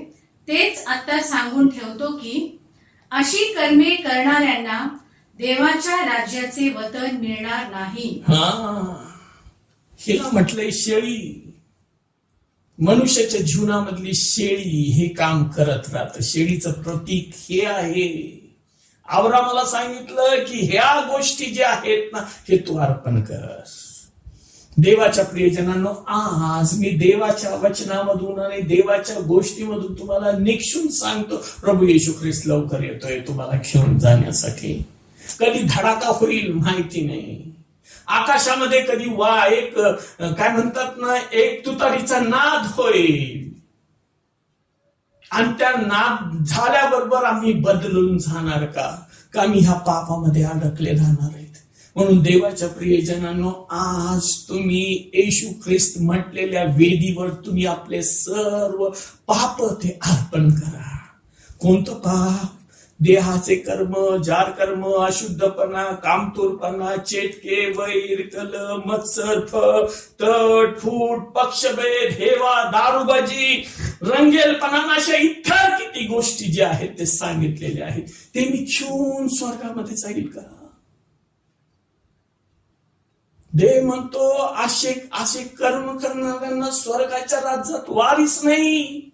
तेच आता सांगून ठेवतो की अशी कर्मे करणाऱ्यांना देवाच्या राज्याचे वतन मिळणार नाही. हिला म्हटलंय शेळी. मनुष्याच्या जीवनामधली शेळी हे काम करत राहत. शेळीचं प्रतीक हे आहे. अब्रामाला सांगितलं की ह्या गोष्टी ज्या आहेत ना, हे तू अर्पण कर. देवाच्या प्रियजनांनो, आज मी देवाच्या वचनामधून आणि देवाच्या गोष्टीमधून तुम्हाला निक्षून सांगतो, प्रभू येशू ख्रिस्त लवकर येतोय तुम्हाला घेऊन जाण्यासाठी. कधी धडाका होईल माहिती नाही. आकाशामध्ये कधी एक काय म्हणतात ना, एक तुतारीचा नाद होईल आणि त्या नाद झाल्याबरोबर आम्ही बदलून जाणार का आम्ही ह्या पापामध्ये अडकले राहणार आहेत? म्हणून देवाच्या प्रियजनांनो, आज तुम्ही येशू ख्रिस्त म्हटलेल्या वेदीवर तुम्ही आपले सर्व पाप ते अर्पण करा. कोणतं पाप? देहाचे कर्म, जार कर्म, अशुद्धपणा, कामतूरपणा, चेटके, वैर, कल, मत्सर, तट, फूट, पक्षभेद, हेवा, दारूबाजी, रंगेलपणा, अशा इतर किती गोष्टी ज्या आहेत ते सांगितलेले आहेत. ते मी घेऊन स्वर्गामध्ये जाईल का? देव म्हणतो असे कर्म करणाऱ्यांना स्वर्गाच्या राज्यात वारीच नाही.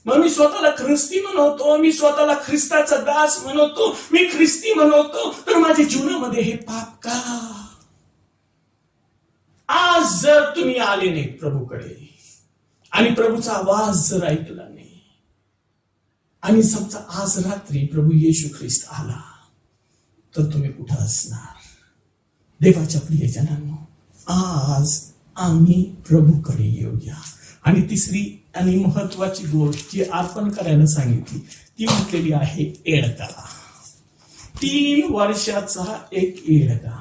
मग मी स्वतःला ख्रिस्ती म्हणवतो, मी स्वतःला ख्रिस्ताचा दास म्हणवतो, मी ख्रिस्ती म्हणवतो, तर माझ्या जीवनामध्ये हे पाप का? आज जर तुम्ही आले नाही प्रभूकडे आणि प्रभूचा आवाज जर ऐकला नाही आणि समजा आज रात्री प्रभू येशू ख्रिस्त आला, तर तुम्ही कुठं असणार? देवाच्या प्रियजनांनो, आज आम्ही प्रभूकडे येऊया. आणि तिसरी आणि महत्वाची गोष्ट जी अर्पण करायला सांगितली ती म्हटलेली आहे एडका. 3 वर्षाचा एक एडका.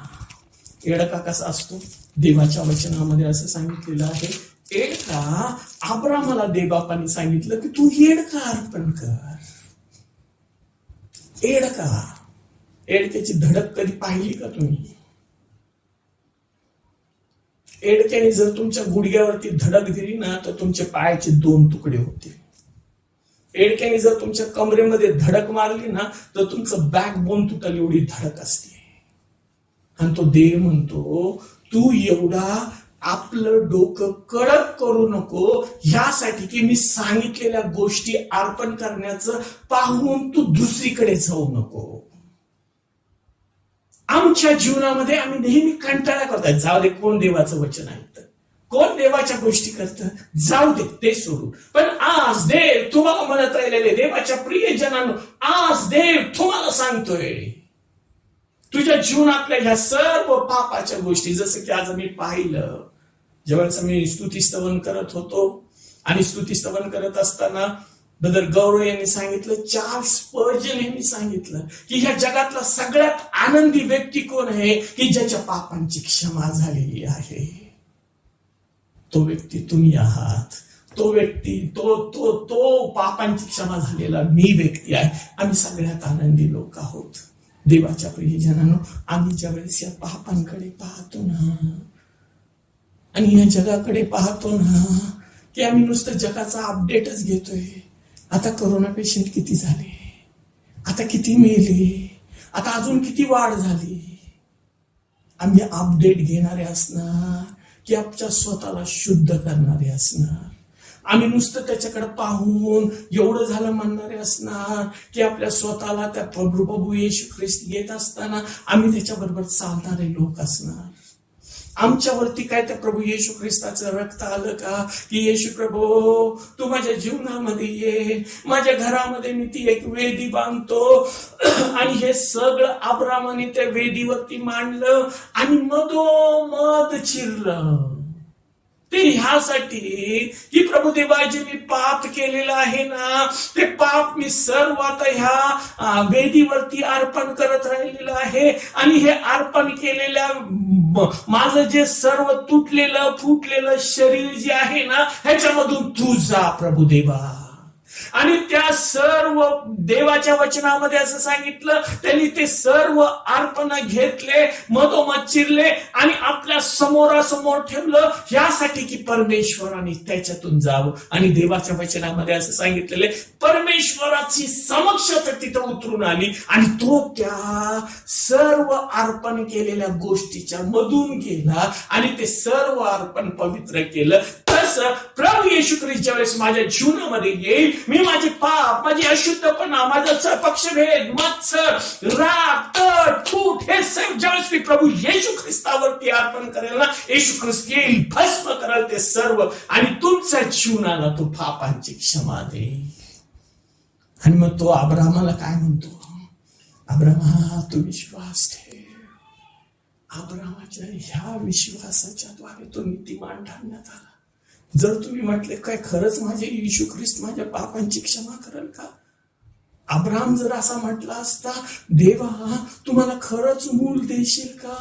एडका कसा असतो? देवाच्या वचनामध्ये असं सांगितलेलं आहे, एडका अब्रामाला देवबापाने सांगितलं की तू एडका अर्पण कर. एडक्याची धडक कधी पाहिली का तुम्ही? एडक्याने जर तुमच्या गुडघ्यावरती धडक दिली ना, तर तुमच्या पायाचे 2 तुकडे होते. एडक्याने जर तुमच्या कमरेमध्ये धडक मारली ना, तर तुमचं बॅकबोन तुटल एवढी धडक असते. आणि तो देव म्हणतो, तू एवढा आपलं डोकं कडक करू नको, ह्यासाठी की मी सांगितलेल्या गोष्टी अर्पण करण्याचं पाहून तू दुसरीकडे जाऊ नको. आमच्या जीवनामध्ये आम्ही नेहमी कंटाळा करतात, जाऊ दे, कोण देवाचं वचन ऐकतं, कोण देवाच्या गोष्टी करतं, जाऊ दे, ते सोडून. पण आज देव तुम्हाला म्हणत राहिलेले, देवाच्या प्रियजनांनो, आज देव तुम्हाला सांगतोय, तुझ्या जीवनातल्या ह्या सर्व पापाच्या गोष्टी, जसं की आज मी पाहिलं, जेव्हा मी स्तुतीस्तवन करत होतो आणि स्तुतीस्तवन करत असताना ब्रदर गौरव यांनी सांगितलं, चार्ल्स स्पर्जन यांनी सांगितलं की ह्या जगातला सगळ्यात आनंदी व्यक्ती कोण आहे की ज्याच्या पापांची क्षमा झालेली आहे. तो व्यक्ती तुम्ही आहात. तो व्यक्ती तो पापांची क्षमा झालेला मी व्यक्ती आहे. आम्ही सगळ्यात आनंदी लोक आहोत. देवाच्या प्रियजनांनो, आम्ही ज्या वेळेस या पापांकडे पाहतो ना आणि या जगाकडे पाहतो ना की आम्ही नुसतं जगाचा अपडेटच घेतोय. आता कोरोना पेशंट किती झाले, आता किती मेले, आता अजून किती वाढ झाली. आम्ही अपडेट घेणारे असणार की आमच्या स्वतःला शुद्ध करणारे असणार. आम्ही नुसतं त्याच्याकडे पाहून एवढं झालं म्हणणारे असणार की आपल्या स्वतःला त्या प्रभू येशू ख्रिस्त येत असताना आम्ही त्याच्याबरोबर चालणारे लोक असणार. आमच्यावरती काय त्या प्रभू येशू ख्रिस्ताचं रक्त आलं का की येशू प्रभू तू माझ्या जीवनामध्ये ये, माझ्या घरामध्ये मी ती एक वेदी बांधतो. आणि हे सगळं अब्रामाने त्या वेदीवरती मांडलं आणि मधोमध चिरलं. ते ह्यासाठी की प्रभू देवा, जे मी पाप केलेलं आहे ना ते पाप मी सर्व आता ह्या वेदीवरती अर्पण करत राहिलेलं आहे. आणि हे अर्पण केलेल्या माझं जे सर्व तुटलेलं फुटलेलं शरीर जे आहे ना ह्याच्यामधून तू जा प्रभू देवा. आणि त्या सर्व देवाच्या वचनामध्ये असं सांगितलं, त्यांनी ते सर्व अर्पण घेतले, मधोमध चिरले आणि आपल्या समोरासमोर ठेवलं यासाठी की परमेश्वराने त्याच्यातून जावं. आणि देवाच्या वचनामध्ये असं सांगितलेले परमेश्वराची समक्षता तिथं उतरून आली आणि तो त्या सर्व अर्पण केलेल्या गोष्टीच्या मधून गेला आणि ते सर्व अर्पण पवित्र केलं. तसं प्रभू येशू ख्रिस्त ज्यावेळेस माझ्या जीवनामध्ये येईल, मी माझे पाप, माझी अशुद्धपणा, माझा पक्षभेद, मत्सर, राग, तट, फूट हे सर्व ज्यावेळेस मी प्रभू येशू ख्रिस्तावरती अर्पण करेल ना, येशू ख्रिस्त येईल, भस्म करेल ते सर्व आणि तुमच्या जीवनाला तो पापांची क्षमा देईल. आणि मग तो अब्रामाला काय म्हणतो, अब्रामा तू विश्वास ठेव. अब्रामाच्या ह्या विश्वासाच्या द्वारे तो नीतिमान ठरण्यात आला. जर तुम्ही म्हटले काय खरंच माझे येशू ख्रिस्त माझ्या पापांची क्षमा करेल का, अब्राम जर असा म्हटला असता देवा तुम्हाला खरंच मूल देशील का,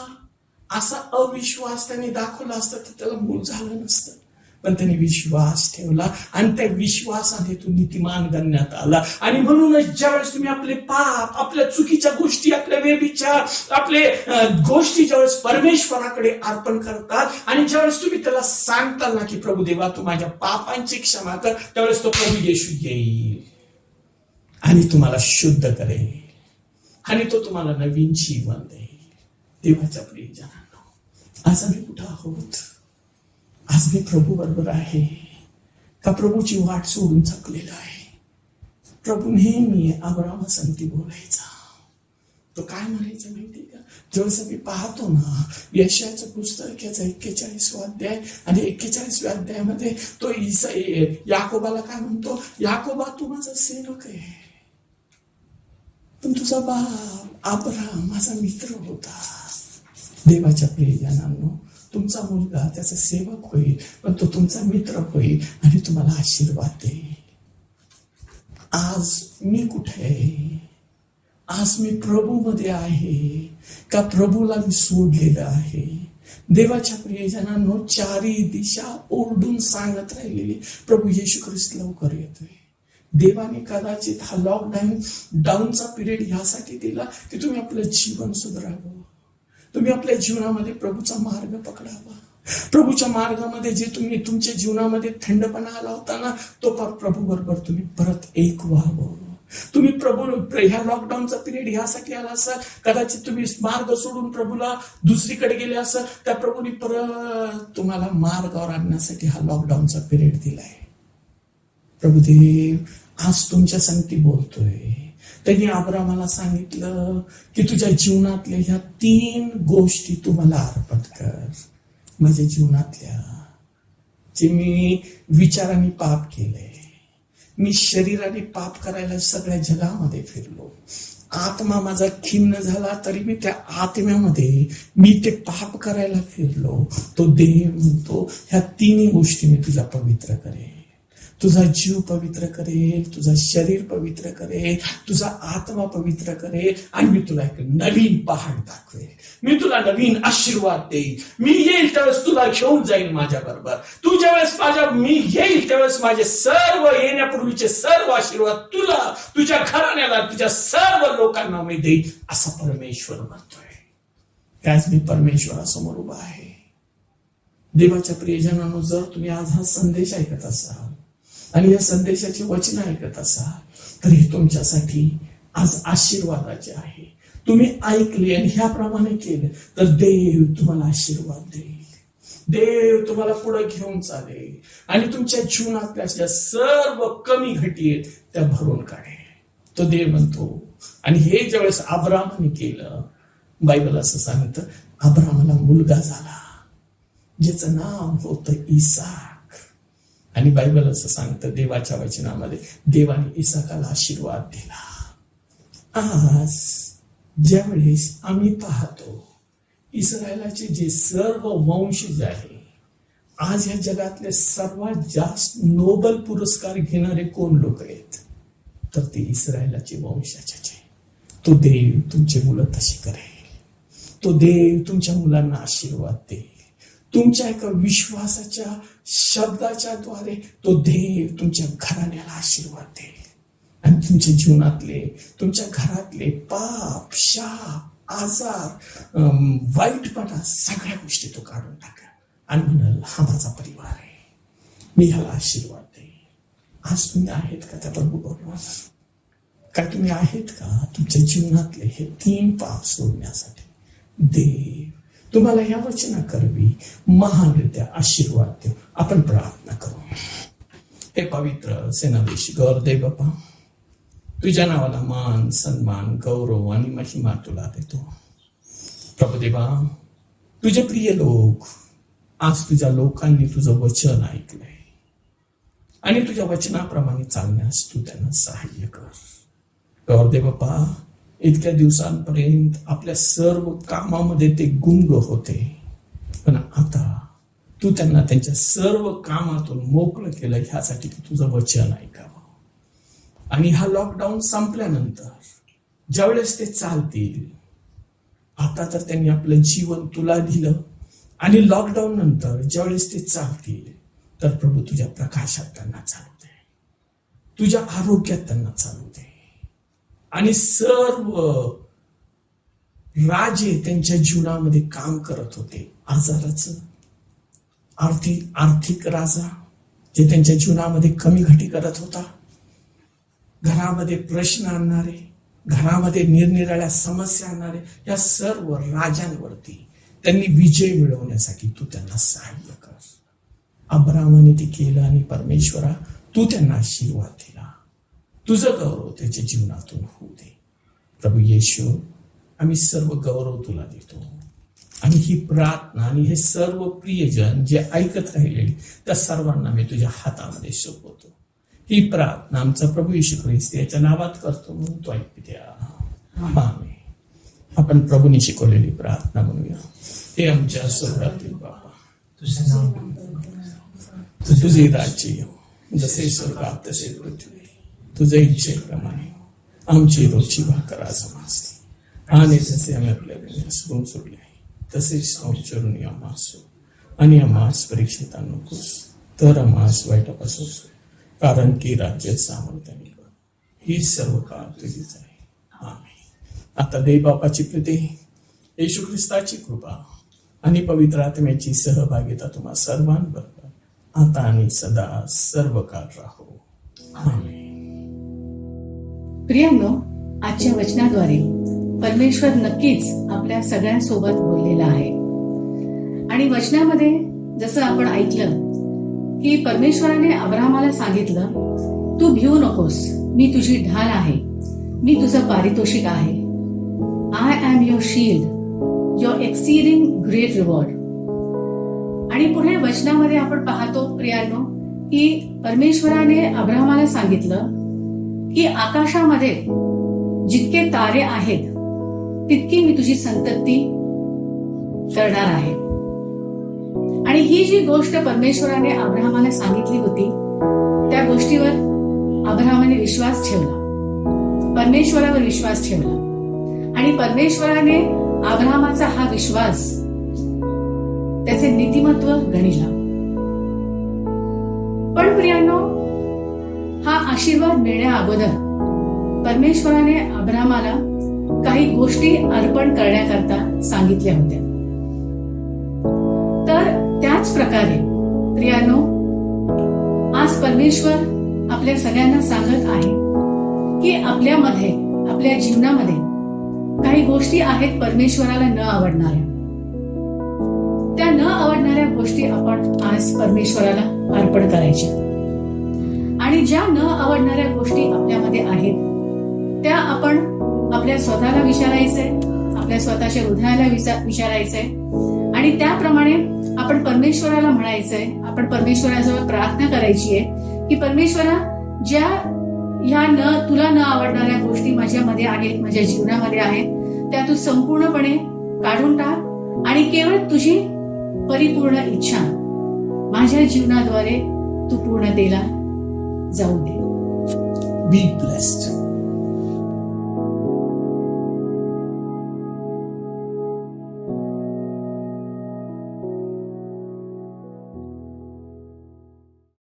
असा अविश्वास त्याने दाखवला असता तर त्याला मूल झालं नसतं. पण त्याने विश्वास ठेवला आणि त्या विश्वासाने तो नीतिमान गणण्यात आला. आणि म्हणूनच ज्यावेळेस तुम्ही आपले पाप, आपल्या चुकीच्या गोष्टी, आपल्या व्यभिचार, आपले गोष्टी ज्यावेळेस परमेश्वराकडे अर्पण करतात आणि ज्यावेळेस तुम्ही त्याला सांगताल ना की प्रभू देवा तू माझ्या पापांची क्षमा कर, त्यावेळेस तो प्रभू येशू येईल आणि तुम्हाला शुद्ध करेल आणि तो तुम्हाला नवीन जीवन देईल. देवाच्या प्रियजनांनो, आज आम्ही कुठं आहोत? आज मी प्रभू बरोबर आहे का प्रभूची वाट सोडून थकलेला आहे? प्रभू नेहमी अब्रामासंगती बोलायचा. तो काय म्हणायचं माहितीये का, ज्यावेळेस मी पाहतो ना यशाचं पुस्तक याचा 41वा अध्याय आणि 41व्या अध्यायामध्ये तो याकोबाला काय म्हणतो, याकोबा तू माझा सेवक आहे, पण तुझा बाप अब्राम माझा मित्र होता. देवाच्या प्रियजनांनो, तुमचा मुलगा त्याचा सेवक होईल, पण तो तुमचा मित्र होईल आणि तुम्हाला आशीर्वाद देईल. आज मी कुठे आहे? आज मी प्रभूमध्ये आहे का प्रभूला मी सोडलेलं आहे? देवाच्या प्रियजनांनो, चारी दिशा ओरडून सांगत राहिलेली प्रभू येशू ख्रिस्त लवकर येतोय. देवाने कदाचित हा लॉकडाऊनचा पिरियड ह्यासाठी दिला की तुम्ही आपलं जीवन सुधारावं, तुम्ही आपल्या जीवनामध्ये प्रभूचा मार्ग पकडावा. प्रभूच्या मार्गामध्ये जे तुम्ही तुमच्या जीवनामध्ये थंडपणा आला होता ना, तो प्रभू बरोबर तुम्ही परत एक व्हावं. तुम्ही प्रभू ह्या लॉकडाऊनचा पिरियड ह्यासाठी आला असाल, कदाचित तुम्ही मार्ग सोडून प्रभूला दुसरीकडे गेले असाल, त्या प्रभूने परत तुम्हाला मार्गावर आणण्यासाठी हा लॉकडाऊनचा पिरियड दिलाय. प्रभुदेव आज तुमच्या संगती बोलतोय. त्यांनी अब्रामाला सांगितलं की तुझ्या जीवनातल्या ह्या 3 गोष्टी तू मला अर्पण कर. माझ्या जीवनातल्या जे मी विचाराने पाप केले, मी शरीराने पाप करायला सगळ्या जगामध्ये फिरलो, आत्मा माझा खिन्न झाला तरी मी त्या आत्म्यामध्ये मी ते पाप करायला फिरलो. तो देव म्हणतो ह्या 3 गोष्टी मी तुझ्या पवित्र करेन. तुझा जीव पवित्र करेल, तुझं शरीर पवित्र करेल, तुझा आत्मा पवित्र करेल आणि मी तुला एक नवीन पहाड दाखवेल. मी तुला नवीन आशीर्वाद देईल. मी येईल त्यावेळेस तुला घेऊन जाईल माझ्या बरोबर. तू ज्यावेळेस मी येईल त्यावेळेस माझे सर्व येण्यापूर्वीचे सर्व आशीर्वाद तुला, तुझ्या घराण्याला, तुझ्या सर्व लोकांना मी देईल, असा परमेश्वर म्हणतोय. त्याच मी परमेश्वरासमोर उभा आहे. देवाच्या प्रियजनांनो, जर तुम्ही आज हा संदेश ऐकत असाल आणि या संदेशाची वचनं ऐकत असाल तर हे तुमच्यासाठी आज आशीर्वादाचे आहे. तुम्ही ऐकले आणि ह्याप्रमाणे केले तर देव तुम्हाला आशीर्वाद देईल. देव तुम्हाला पुढे घेऊन चालेल आणि तुमच्या जीवनातल्या ज्या सर्व कमी घटी आहेत त्या भरून काढेल. तो देव म्हणतो. आणि हे ज्यावेळेस अब्रामाने केलं, बायबल असं सांगतं, अब्रामाला मुलगा झाला ज्याचं नाव होतं इसाक. आणि बायबल असं सांगतं देवाच्या वचनामध्ये, देवाने इसाकाला आशीर्वाद दिला. आज ज्यावेळेस आम्ही पाहतो इस्रायलाचे जे सर्व वंशज आहे, आज या जगातले सर्वात जास्त नोबल पुरस्कार घेणारे कोण लोक आहेत तर ते इस्रायलाचे वंशाचे. तो देव तुमचे मुलं तशी करेल. तो देव तुमच्या मुलांना आशीर्वाद देईल. तुमच्या एका विश्वासाच्या शब्दाच्या द्वारे तो देव तुमच्या घराण्याला आशीर्वाद देईल आणि तुमच्या जीवनातले, तुमच्या घरातले पाप, शाप, आजार, वाईटपणा सगळ्या गोष्टी तो काढून टाका आणि म्हणाल, हा माझा परिवार आहे, मी ह्याला आशीर्वाद देईल. आज तुम्ही आहेत का त्या प्रभू बरोबर? काय तुम्ही आहेत का तुमच्या जीवनातले हे 3 पाप सोडण्यासाठी? देव तुम्हाला या वचनाकरवी महानरित्या आशीर्वाद देऊ. आपण प्रार्थना करू. हे पवित्र सेनाधीश गौरदेव बाप्पा, तुझ्या नावाला मान, सन्मान, गौरव आणि महिमा तुला देतो. प्रभुदेवा, तुझे प्रिय लोक आज तुझ्या लोकांनी तुझं वचन ऐकलंय आणि तुझ्या वचनाप्रमाणे चालण्यास तू त्यांना सहाय्य कर. गौरदेव बाप्पा, इतक्या दिवसांपर्यंत आपल्या सर्व कामामध्ये ते गुंग होते, पण आता तू त्यांना त्यांच्या सर्व कामातून मोकळं केलं ह्यासाठी की तुझं वचन ऐकावं. आणि हा लॉकडाऊन संपल्यानंतर ज्यावेळेस ते चालतील, आता तर त्यांनी आपलं जीवन तुला दिलं आणि लॉकडाऊन नंतर ज्यावेळेस ते चालतील तर प्रभू तुझ्या प्रकाशात त्यांना चालू दे, तुझ्या आरोग्यात त्यांना चालू दे. आणि सर्व राजे त्यांच्या जीवनामध्ये काम करत होते, आजाराचं, आर्थिक राजा जे त्यांच्या जीवनामध्ये कमी घटी करत होता, घरामध्ये प्रश्न आणणारे, घरामध्ये निरनिराळ्या समस्या आणणारे, या सर्व राजांवरती त्यांनी विजय मिळवण्यासाठी तू त्यांना सहाय्य कर. अब्रामाने ते केलं आणि परमेश्वरा तू त्यांना आशीर्वाद दिला. तुझं गौरव त्याच्या जीवनातून होऊ दे. प्रभू येशू, आम्ही सर्व गौरव तुला देतो आणि ही प्रार्थना आणि हे सर्व प्रियजन जे ऐकत राहिले त्या सर्वांना मी तुझ्या हातामध्ये सोपवतो. ही प्रार्थना आमचा प्रभू येशू ख्रिस्त याच्या नावात करतो म्हणून तो ऐकू द्या. आमेन. आपण प्रभूने शिकवलेली प्रार्थना म्हणूया. हे आमच्या स्वर्गातील बाबा, तुझे राज्य येऊ, जसे स्वर्गात तसे पृथ्वी. तुझ्या इच्छेप्रमाणे आमची रोजची भाकर आज मासते आणि जसे आम्ही आपल्या सोडून सोडले तसेच आमच्यावरून आम्हा सो आणि आम्हास परीक्षेत नकोस तर आम्हास वाईटापासून सो, कारण की राज्य सामर्थ्याने ही सर्व काळ तुझीच आहे. आमेन. आता देव बापाची प्रीती, येशू ख्रिस्ताची कृपा आणि पवित्र आत्म्याची सहभागिता तुम्हा सर्वांबरोबर आता आणि सदा सर्व काळ राहो. आमेन. प्रियांनो, आजच्या वचनाद्वारे परमेश्वर नक्कीच आपल्या सगळ्यांसोबत बोललेला आहे. आणि वचनामध्ये जसं आपण ऐकलं की परमेश्वराने अब्राहमाला सांगितलं, तू भिवू नकोस, मी तुझी ढाल आहे, मी तुझं पारितोषिक आहे. I am your shield, your exceeding great reward. आणि पुढे वचनामध्ये आपण पाहतो प्रियांनो की परमेश्वराने अब्राहमाला सांगितलं की आकाशामध्ये जितके तारे आहेत तितकी मी तुझी संतती करणार आहे. आणि ही जी गोष्ट परमेश्वराने अब्राहमाला सांगितली होती त्या गोष्टीवर अब्राहामाने विश्वास ठेवला, परमेश्वरावर विश्वास ठेवला आणि परमेश्वराने अब्राहामाचा हा विश्वास त्याचे नीतिमत्व गणिला. पण प्रियांनो, हा आशीर्वाद मिळण्या अगोदर परमेश्वराने अब्राहामाला काही गोष्टी अर्पण करण्याकरता सांगितल्या होत्या. तर त्याच प्रकारे प्रियांनो, आज परमेश्वर आपल्या सगळ्यांना सांगत आहे की आपल्यामध्ये, आपल्या जीवनामध्ये काही गोष्टी आहेत परमेश्वराला न आवडणाऱ्या. त्या न आवडणाऱ्या गोष्टी आपण आज परमेश्वराला अर्पण करायच्या. आणि ज्या न आवडणाऱ्या गोष्टी आपल्यामध्ये आहेत त्या आपण आपल्या स्वतःला विचारायचंय, आपल्या स्वतःच्या हृदयाला विचारायचंय आणि त्याप्रमाणे आपण परमेश्वराला म्हणायचंय, आपण परमेश्वराजवळ प्रार्थना करायची आहे की परमेश्वरा, ज्या ह्या तुला न आवडणाऱ्या गोष्टी माझ्यामध्ये आहेत, माझ्या जीवनामध्ये आहेत, त्या तू संपूर्णपणे काढून टाक आणि केवळ तुझी परिपूर्ण इच्छा माझ्या जीवनाद्वारे तू पूर्णतेला जाऊ दे. Be blessed.